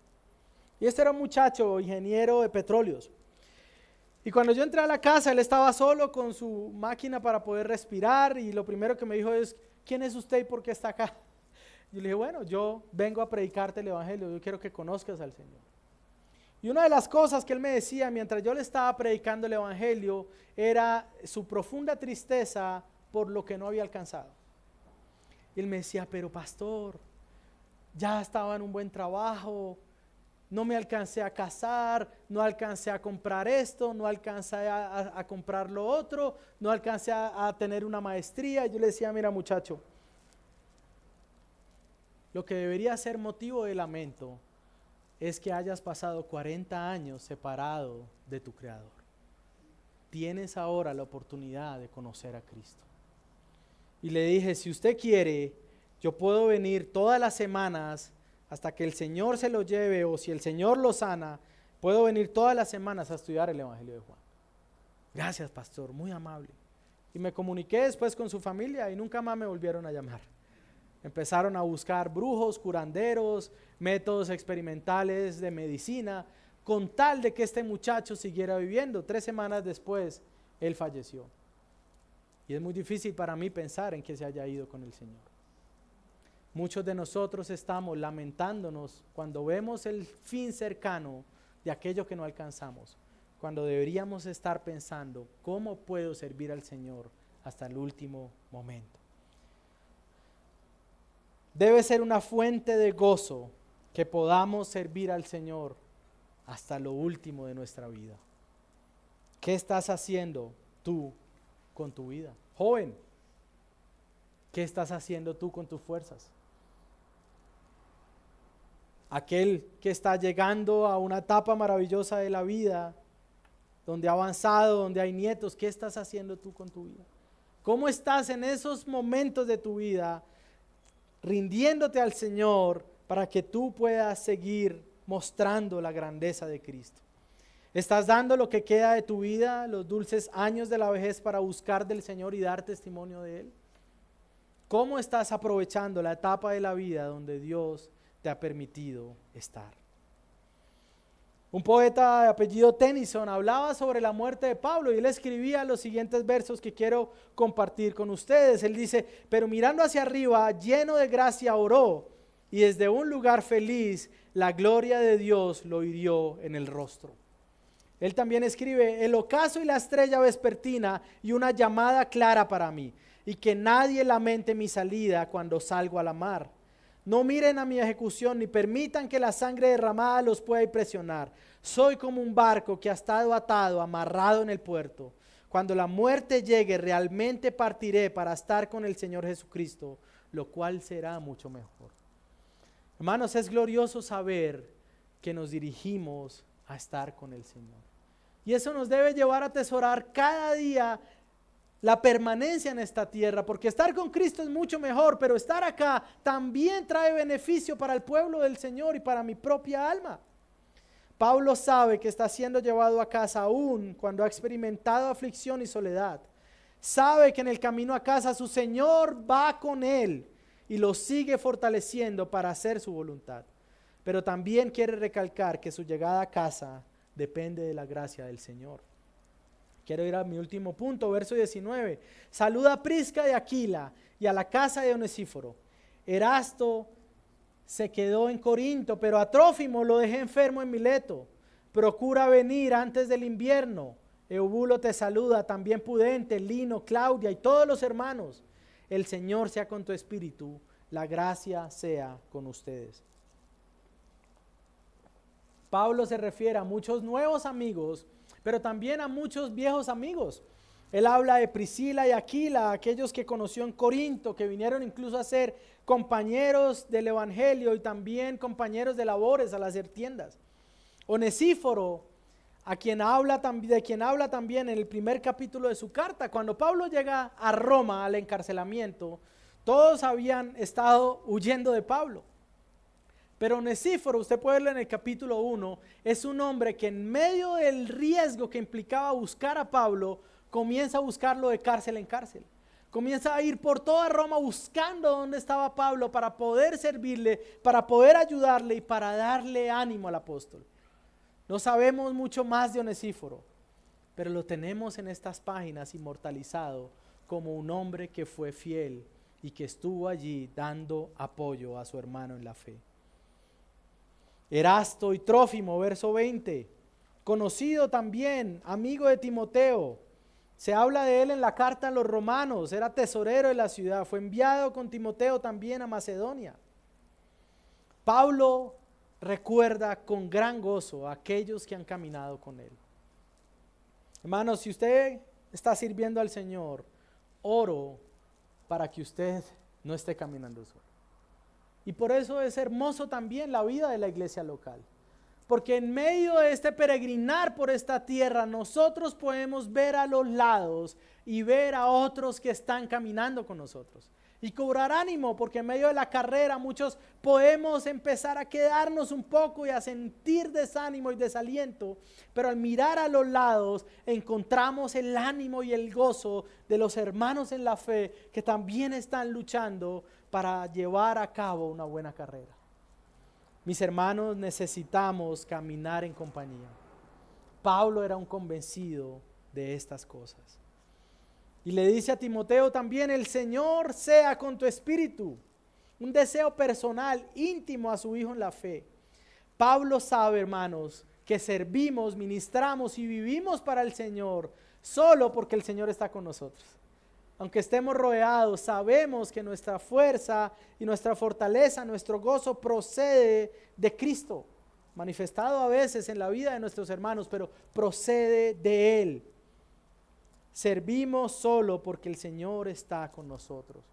Y este era un muchacho ingeniero de petróleos. Y cuando yo entré a la casa, él estaba solo con su máquina para poder respirar, y lo primero que me dijo es: ¿quién es usted y por qué está acá? Yo le dije: bueno, yo vengo a predicarte el evangelio, yo quiero que conozcas al Señor. Y una de las cosas que él me decía mientras yo le estaba predicando el evangelio era su profunda tristeza por lo que no había alcanzado. Y él me decía: pero pastor, ya estaba en un buen trabajo, no me alcancé a casar, no alcancé a comprar esto, no alcancé a comprar lo otro, no alcancé a tener una maestría. Y yo le decía: mira, muchacho, lo que debería ser motivo de lamento es que hayas pasado 40 años separado de tu Creador. Tienes ahora la oportunidad de conocer a Cristo. Y le dije: si usted quiere, yo puedo venir todas las semanas hasta que el Señor se lo lleve, o si el Señor lo sana, puedo venir todas las semanas a estudiar el evangelio de Juan. Gracias, pastor, muy amable. Y me comuniqué después con su familia y nunca más me volvieron a llamar. Empezaron a buscar brujos, curanderos, métodos experimentales de medicina, con tal de que este muchacho siguiera viviendo. 3 semanas después, él falleció. Y es muy difícil para mí pensar en que se haya ido con el Señor. Muchos de nosotros estamos lamentándonos cuando vemos el fin cercano de aquello que no alcanzamos, cuando deberíamos estar pensando: ¿cómo puedo servir al Señor hasta el último momento? Debe ser una fuente de gozo que podamos servir al Señor hasta lo último de nuestra vida. ¿Qué estás haciendo tú con tu vida? Joven, ¿qué estás haciendo tú con tus fuerzas? Aquel que está llegando a una etapa maravillosa de la vida, donde ha avanzado, donde hay nietos, ¿qué estás haciendo tú con tu vida? ¿Cómo estás en esos momentos de tu vida rindiéndote al Señor para que tú puedas seguir mostrando la grandeza de Cristo? ¿Estás dando lo que queda de tu vida, los dulces años de la vejez, para buscar del Señor y dar testimonio de Él? ¿Cómo estás aprovechando la etapa de la vida donde Dios te ha permitido estar? Un poeta de apellido Tennyson hablaba sobre la muerte de Pablo y él escribía los siguientes versos que quiero compartir con ustedes. Él dice: pero mirando hacia arriba, lleno de gracia oró, y desde un lugar feliz la gloria de Dios lo hirió en el rostro. Él también escribe: el ocaso y la estrella vespertina y una llamada clara para mí, y que nadie lamente mi salida cuando salgo a la mar. No miren a mi ejecución, ni permitan que la sangre derramada los pueda impresionar. Soy como un barco que ha estado atado, amarrado en el puerto. Cuando la muerte llegue, realmente partiré para estar con el Señor Jesucristo, lo cual será mucho mejor. Hermanos, es glorioso saber que nos dirigimos a estar con el Señor. Y eso nos debe llevar a atesorar cada día la permanencia en esta tierra, porque estar con Cristo es mucho mejor, pero estar acá también trae beneficio para el pueblo del Señor y para mi propia alma. Pablo sabe que está siendo llevado a casa aún cuando ha experimentado aflicción y soledad. Sabe que en el camino a casa su Señor va con él y lo sigue fortaleciendo para hacer su voluntad. Pero también quiere recalcar que su llegada a casa depende de la gracia del Señor. Quiero ir a mi último punto, verso 19. Saluda a Prisca y Aquila y a la casa de Onesíforo. Erasto se quedó en Corinto, pero a Trófimo lo dejé enfermo en Mileto. Procura venir antes del invierno. Eubulo te saluda, también Pudente, Lino, Claudia y todos los hermanos. El Señor sea con tu espíritu, la gracia sea con ustedes. Pablo se refiere a muchos nuevos amigos, pero también a muchos viejos amigos. Él habla de Priscila y Aquila, aquellos que conoció en Corinto, que vinieron incluso a ser compañeros del evangelio y también compañeros de labores al hacer tiendas. Onesíforo, de quien habla también en el primer capítulo de su carta. Cuando Pablo llega a Roma al encarcelamiento, todos habían estado huyendo de Pablo. Pero Onesíforo, usted puede verlo en el capítulo 1, es un hombre que en medio del riesgo que implicaba buscar a Pablo, comienza a buscarlo de cárcel en cárcel. Comienza a ir por toda Roma buscando dónde estaba Pablo para poder servirle, para poder ayudarle y para darle ánimo al apóstol. No sabemos mucho más de Onesíforo, pero lo tenemos en estas páginas inmortalizado como un hombre que fue fiel y que estuvo allí dando apoyo a su hermano en la fe. Erasto y Trófimo, verso 20, conocido también, amigo de Timoteo. Se habla de él en la carta a los romanos, era tesorero de la ciudad, fue enviado con Timoteo también a Macedonia. Pablo recuerda con gran gozo a aquellos que han caminado con él. Hermanos, si usted está sirviendo al Señor, oro para que usted no esté caminando solo. Y por eso es hermoso también la vida de la iglesia local. Porque en medio de este peregrinar por esta tierra, nosotros podemos ver a los lados y ver a otros que están caminando con nosotros. Y cobrar ánimo, porque en medio de la carrera muchos podemos empezar a quedarnos un poco y a sentir desánimo y desaliento. Pero al mirar a los lados encontramos el ánimo y el gozo de los hermanos en la fe que también están luchando para llevar a cabo una buena carrera. Mis hermanos, necesitamos caminar en compañía. Pablo era un convencido de estas cosas. Y le dice a Timoteo también, el Señor sea con tu espíritu. Un deseo personal, íntimo a su hijo en la fe. Pablo sabe, hermanos, que servimos, ministramos y vivimos para el Señor solo porque el Señor está con nosotros. Aunque estemos rodeados, sabemos que nuestra fuerza y nuestra fortaleza, nuestro gozo procede de Cristo, manifestado a veces en la vida de nuestros hermanos, pero procede de Él. Servimos solo porque el Señor está con nosotros.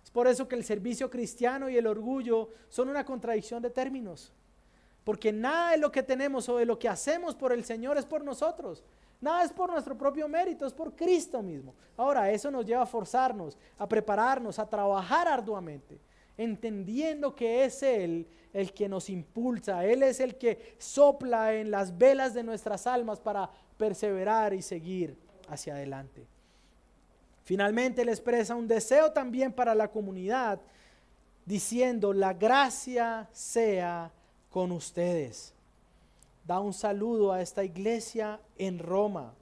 Es por eso que el servicio cristiano y el orgullo son una contradicción de términos, porque nada de lo que tenemos o de lo que hacemos por el Señor es por nosotros. Nada es por nuestro propio mérito, es por Cristo mismo. Ahora, eso nos lleva a forzarnos, a prepararnos, a trabajar arduamente, entendiendo que es Él el que nos impulsa, Él es el que sopla en las velas de nuestras almas para perseverar y seguir hacia adelante. Finalmente, Él expresa un deseo también para la comunidad, diciendo, la gracia sea con ustedes. Da un saludo a esta iglesia en Roma.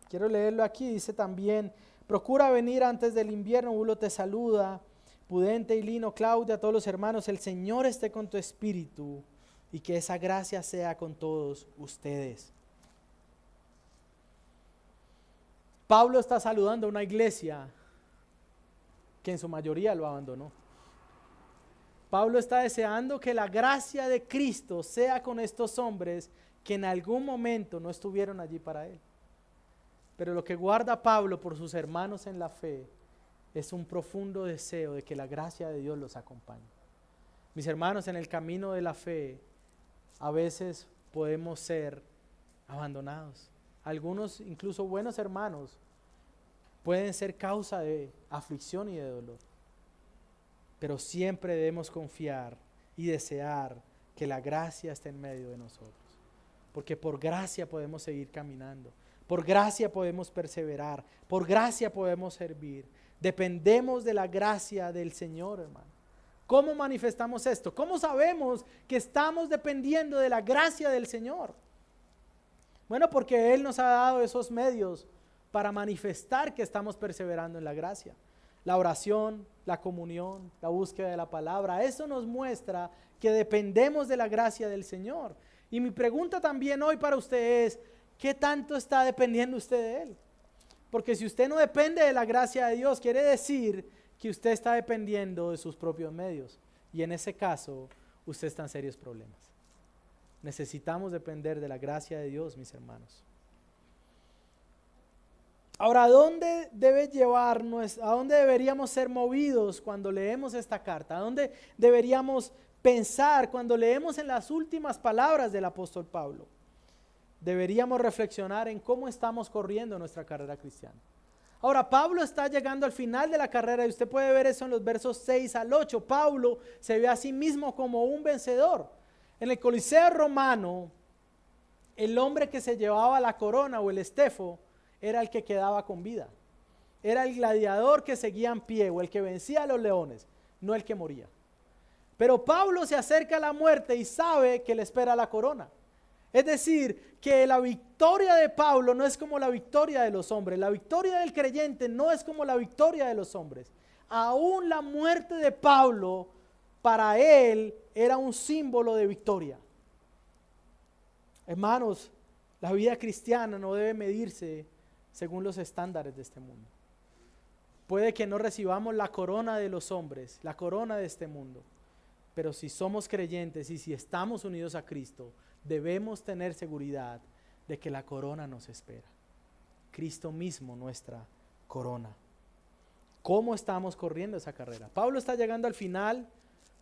Quiero leerlo aquí, dice también, procura venir antes del invierno, Eubulo te saluda, Pudente y Lino, Claudia, todos los hermanos, el Señor esté con tu espíritu y que esa gracia sea con todos ustedes. Pablo está saludando a una iglesia que en su mayoría lo abandonó. Pablo está deseando que la gracia de Cristo sea con estos hombres que en algún momento no estuvieron allí para él. Pero lo que guarda Pablo por sus hermanos en la fe es un profundo deseo de que la gracia de Dios los acompañe. Mis hermanos, en el camino de la fe, a veces podemos ser abandonados. Algunos, incluso buenos hermanos, pueden ser causa de aflicción y de dolor. Pero siempre debemos confiar y desear que la gracia esté en medio de nosotros. Porque por gracia podemos seguir caminando. Por gracia podemos perseverar. Por gracia podemos servir. Dependemos de la gracia del Señor, hermano. ¿Cómo manifestamos esto? ¿Cómo sabemos que estamos dependiendo de la gracia del Señor? Bueno, porque Él nos ha dado esos medios para manifestar que estamos perseverando en la gracia. La oración, la comunión, la búsqueda de la palabra, eso nos muestra que dependemos de la gracia del Señor. Y mi pregunta también hoy para usted es, ¿qué tanto está dependiendo usted de Él? Porque si usted no depende de la gracia de Dios, quiere decir que usted está dependiendo de sus propios medios. Y en ese caso, usted está en serios problemas. Necesitamos depender de la gracia de Dios, mis hermanos. Ahora, ¿a dónde deberíamos ser movidos cuando leemos esta carta? ¿A dónde deberíamos pensar cuando leemos en las últimas palabras del apóstol Pablo? Deberíamos reflexionar en cómo estamos corriendo nuestra carrera cristiana. Ahora, Pablo está llegando al final de la carrera y usted puede ver eso en los versos 6 al 8. Pablo se ve a sí mismo como un vencedor. En el Coliseo romano, el hombre que se llevaba la corona o el estefo era el que quedaba con vida. Era el gladiador que seguía en pie o el que vencía a los leones, no el que moría. Pero Pablo se acerca a la muerte y sabe que le espera la corona. Es decir, que la victoria de Pablo no es como la victoria de los hombres. La victoria del creyente no es como la victoria de los hombres. Aún la muerte de Pablo para él era un símbolo de victoria. Hermanos, la vida cristiana no debe medirse según los estándares de este mundo. Puede que no recibamos la corona de los hombres, la corona de este mundo, pero si somos creyentes y si estamos unidos a Cristo, debemos tener seguridad de que la corona nos espera. Cristo mismo, nuestra corona. ¿Cómo estamos corriendo esa carrera? Pablo está llegando al final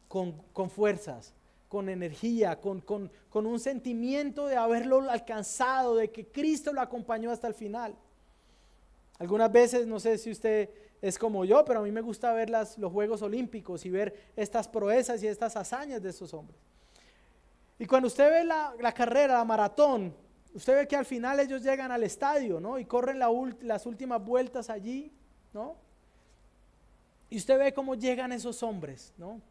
con fuerzas, con energía, con un sentimiento de haberlo alcanzado, de que Cristo lo acompañó hasta el final. Algunas veces, no sé si usted es como yo, pero a mí me gusta ver los Juegos Olímpicos y ver estas proezas y estas hazañas de estos hombres. Y cuando usted ve la carrera, la maratón, usted ve que al final ellos llegan al estadio, ¿no? Y corren las últimas vueltas allí, ¿no? Y usted ve cómo llegan esos hombres, ¿no?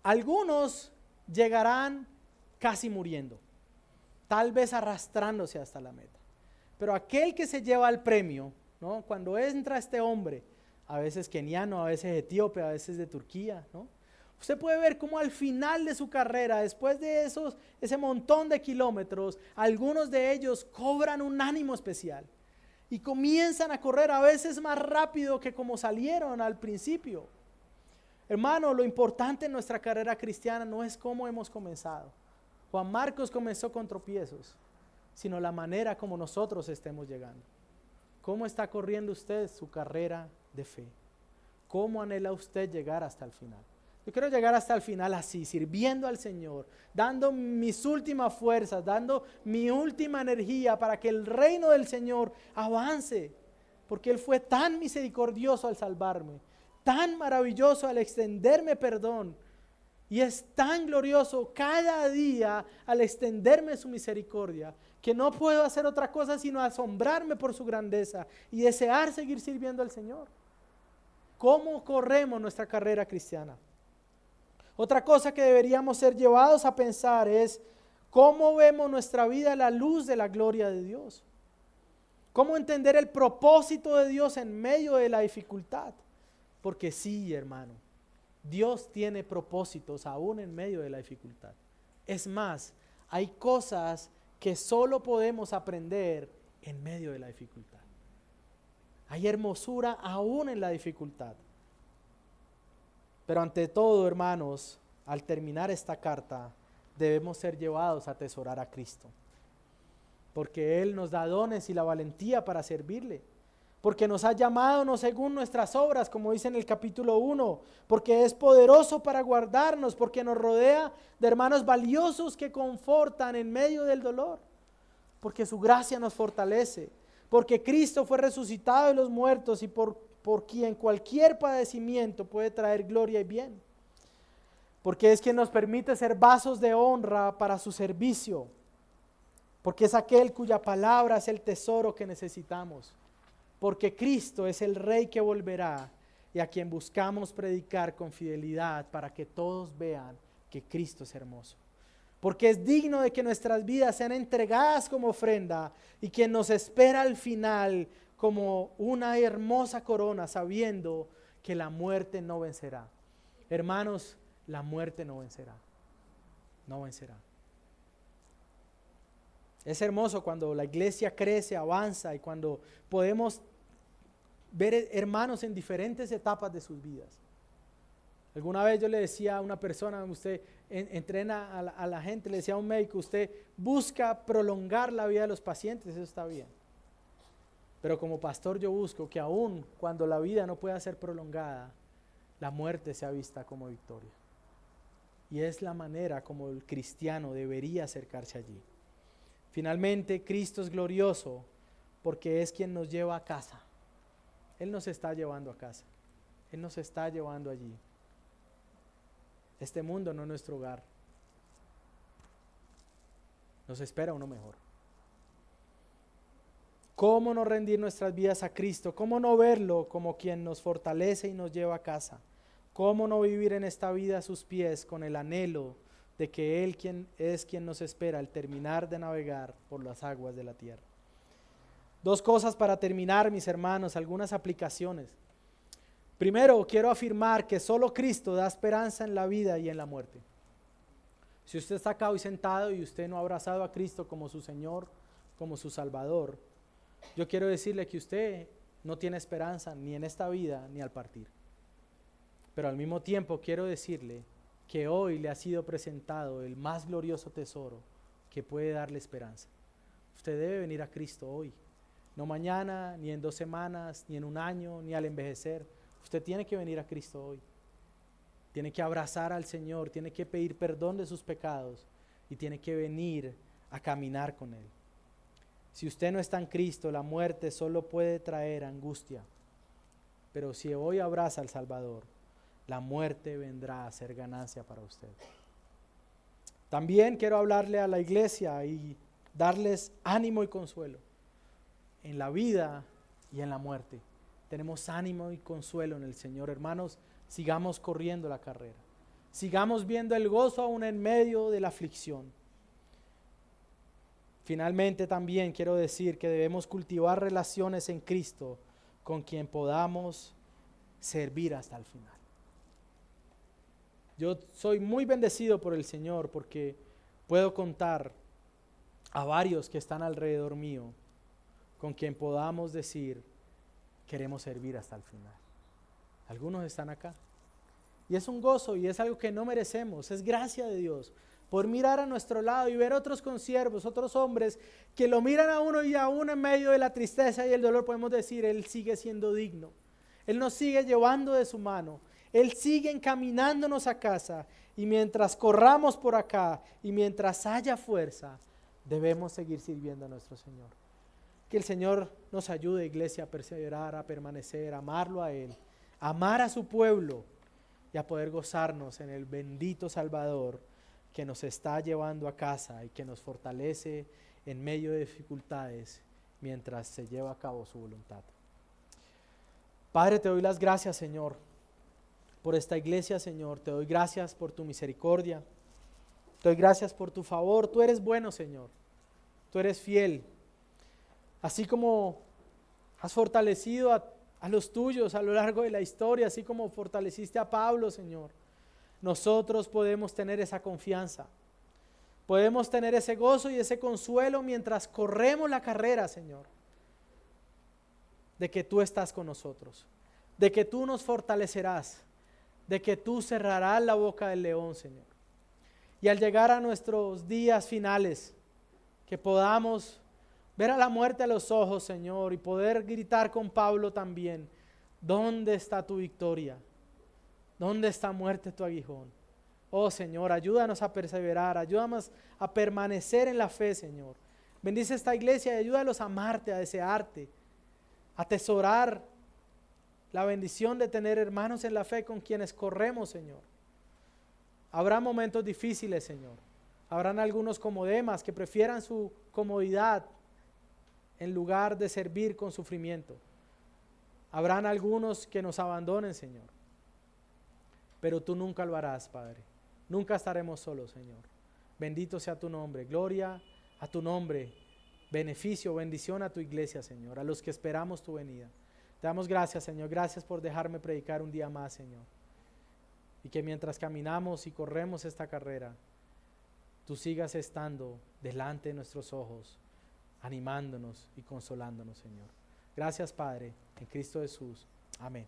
Algunos llegarán casi muriendo, tal vez arrastrándose hasta la meta. Pero aquel que se lleva el premio, ¿no? Cuando entra este hombre, a veces keniano, a veces etíope, a veces de Turquía, ¿no? Usted puede ver cómo al final de su carrera, después de ese montón de kilómetros, algunos de ellos cobran un ánimo especial y comienzan a correr a veces más rápido que como salieron al principio. Hermano, lo importante en nuestra carrera cristiana no es cómo hemos comenzado. Juan Marcos comenzó con tropiezos, sino la manera como nosotros estemos llegando. ¿Cómo está corriendo usted su carrera de fe? ¿Cómo anhela usted llegar hasta el final? Yo quiero llegar hasta el final así, sirviendo al Señor, dando mis últimas fuerzas, dando mi última energía para que el reino del Señor avance, porque Él fue tan misericordioso al salvarme, tan maravilloso al extenderme perdón, y es tan glorioso cada día al extenderme su misericordia, que no puedo hacer otra cosa sino asombrarme por su grandeza y desear seguir sirviendo al Señor. ¿Cómo corremos nuestra carrera cristiana? Otra cosa que deberíamos ser llevados a pensar es cómo vemos nuestra vida a la luz de la gloria de Dios. Cómo entender el propósito de Dios en medio de la dificultad. Porque sí, hermano, Dios tiene propósitos aún en medio de la dificultad. Es más, hay cosas que solo podemos aprender en medio de la dificultad. Hay hermosura aún en la dificultad. Pero ante todo, hermanos, al terminar esta carta, debemos ser llevados a atesorar a Cristo. Porque Él nos da dones y la valentía para servirle. Porque nos ha llamado no según nuestras obras, como dice en el capítulo 1, porque es poderoso para guardarnos, porque nos rodea de hermanos valiosos que confortan en medio del dolor, porque su gracia nos fortalece, porque Cristo fue resucitado de los muertos y por quien cualquier padecimiento puede traer gloria y bien, porque es quien nos permite ser vasos de honra para su servicio, porque es aquel cuya palabra es el tesoro que necesitamos. Porque Cristo es el Rey que volverá y a quien buscamos predicar con fidelidad para que todos vean que Cristo es hermoso. Porque es digno de que nuestras vidas sean entregadas como ofrenda y quien nos espera al final como una hermosa corona, sabiendo que la muerte no vencerá. Hermanos, la muerte no vencerá. No vencerá. Es hermoso cuando la iglesia crece, avanza y cuando podemos ver hermanos en diferentes etapas de sus vidas. Alguna vez yo le decía a una persona, usted entrena a la gente, le decía a un médico, usted busca prolongar la vida de los pacientes, eso está bien. Pero como pastor yo busco que aún cuando la vida no pueda ser prolongada, la muerte sea vista como victoria. Y es la manera como el cristiano debería acercarse allí. Finalmente, Cristo es glorioso porque es quien nos lleva a casa. Él nos está llevando a casa. Él nos está llevando allí. Este mundo no es nuestro hogar. Nos espera uno mejor. ¿Cómo no rendir nuestras vidas a Cristo? ¿Cómo no verlo como quien nos fortalece y nos lleva a casa? ¿Cómo no vivir en esta vida a sus pies con el anhelo de que Él quien nos espera al terminar de navegar por las aguas de la tierra? Dos cosas para terminar, mis hermanos, algunas aplicaciones. Primero, quiero afirmar que solo Cristo da esperanza en la vida y en la muerte. Si usted está acá hoy sentado y usted no ha abrazado a Cristo como su Señor, como su Salvador, yo quiero decirle que usted no tiene esperanza ni en esta vida ni al partir. Pero al mismo tiempo quiero decirle que hoy le ha sido presentado el más glorioso tesoro que puede darle esperanza. Usted debe venir a Cristo hoy, no mañana, ni en 2 semanas, ni en 1 año, ni al envejecer. Usted tiene que venir a Cristo hoy. Tiene que abrazar al Señor, tiene que pedir perdón de sus pecados y tiene que venir a caminar con Él. Si usted no está en Cristo, la muerte solo puede traer angustia. Pero si hoy abraza al Salvador, la muerte vendrá a ser ganancia para usted. También quiero hablarle a la iglesia y darles ánimo y consuelo. En la vida y en la muerte tenemos ánimo y consuelo en el Señor. Hermanos, sigamos corriendo la carrera. Sigamos viendo el gozo aún en medio de la aflicción. Finalmente también quiero decir que debemos cultivar relaciones en Cristo con quien podamos servir hasta el final. Yo soy muy bendecido por el Señor porque puedo contar a varios que están alrededor mío con quien podamos decir queremos servir hasta el final. Algunos están acá y es un gozo y es algo que no merecemos, es gracia de Dios por mirar a nuestro lado y ver otros consiervos, otros hombres que lo miran a uno y aún en medio de la tristeza y el dolor podemos decir Él sigue siendo digno, Él nos sigue llevando de su mano. Él sigue encaminándonos a casa y mientras corramos por acá y mientras haya fuerza, debemos seguir sirviendo a nuestro Señor. Que el Señor nos ayude, iglesia, a perseverar, a permanecer, a amarlo a Él, a amar a su pueblo y a poder gozarnos en el bendito Salvador que nos está llevando a casa y que nos fortalece en medio de dificultades mientras se lleva a cabo su voluntad. Padre, te doy las gracias, Señor, por esta iglesia, Señor. Te doy gracias por tu misericordia. Te doy gracias por tu favor. Tú eres bueno, Señor. Tú eres fiel. Así como has fortalecido a los tuyos a lo largo de la historia, así como fortaleciste a Pablo, Señor, nosotros podemos tener esa confianza. Podemos tener ese gozo y ese consuelo mientras corremos la carrera, Señor, de que tú estás con nosotros, de que tú nos fortalecerás, de que tú cerrarás la boca del león, Señor. Y al llegar a nuestros días finales, que podamos ver a la muerte a los ojos, Señor, y poder gritar con Pablo también, ¿dónde está tu victoria? ¿Dónde está, muerte, tu aguijón? Oh Señor, ayúdanos a perseverar, ayúdanos a permanecer en la fe, Señor. Bendice esta iglesia y ayúdalos a amarte, a desearte, a atesorar la bendición de tener hermanos en la fe con quienes corremos, Señor. Habrá momentos difíciles, Señor. Habrán algunos como Demas que prefieran su comodidad en lugar de servir con sufrimiento. Habrán algunos que nos abandonen, Señor. Pero tú nunca lo harás, Padre. Nunca estaremos solos, Señor. Bendito sea tu nombre. Gloria a tu nombre. Beneficio, bendición a tu iglesia, Señor. A los que esperamos tu venida. Te damos gracias, Señor. Gracias por dejarme predicar un día más, Señor. Y que mientras caminamos y corremos esta carrera, tú sigas estando delante de nuestros ojos, animándonos y consolándonos, Señor. Gracias, Padre, en Cristo Jesús. Amén.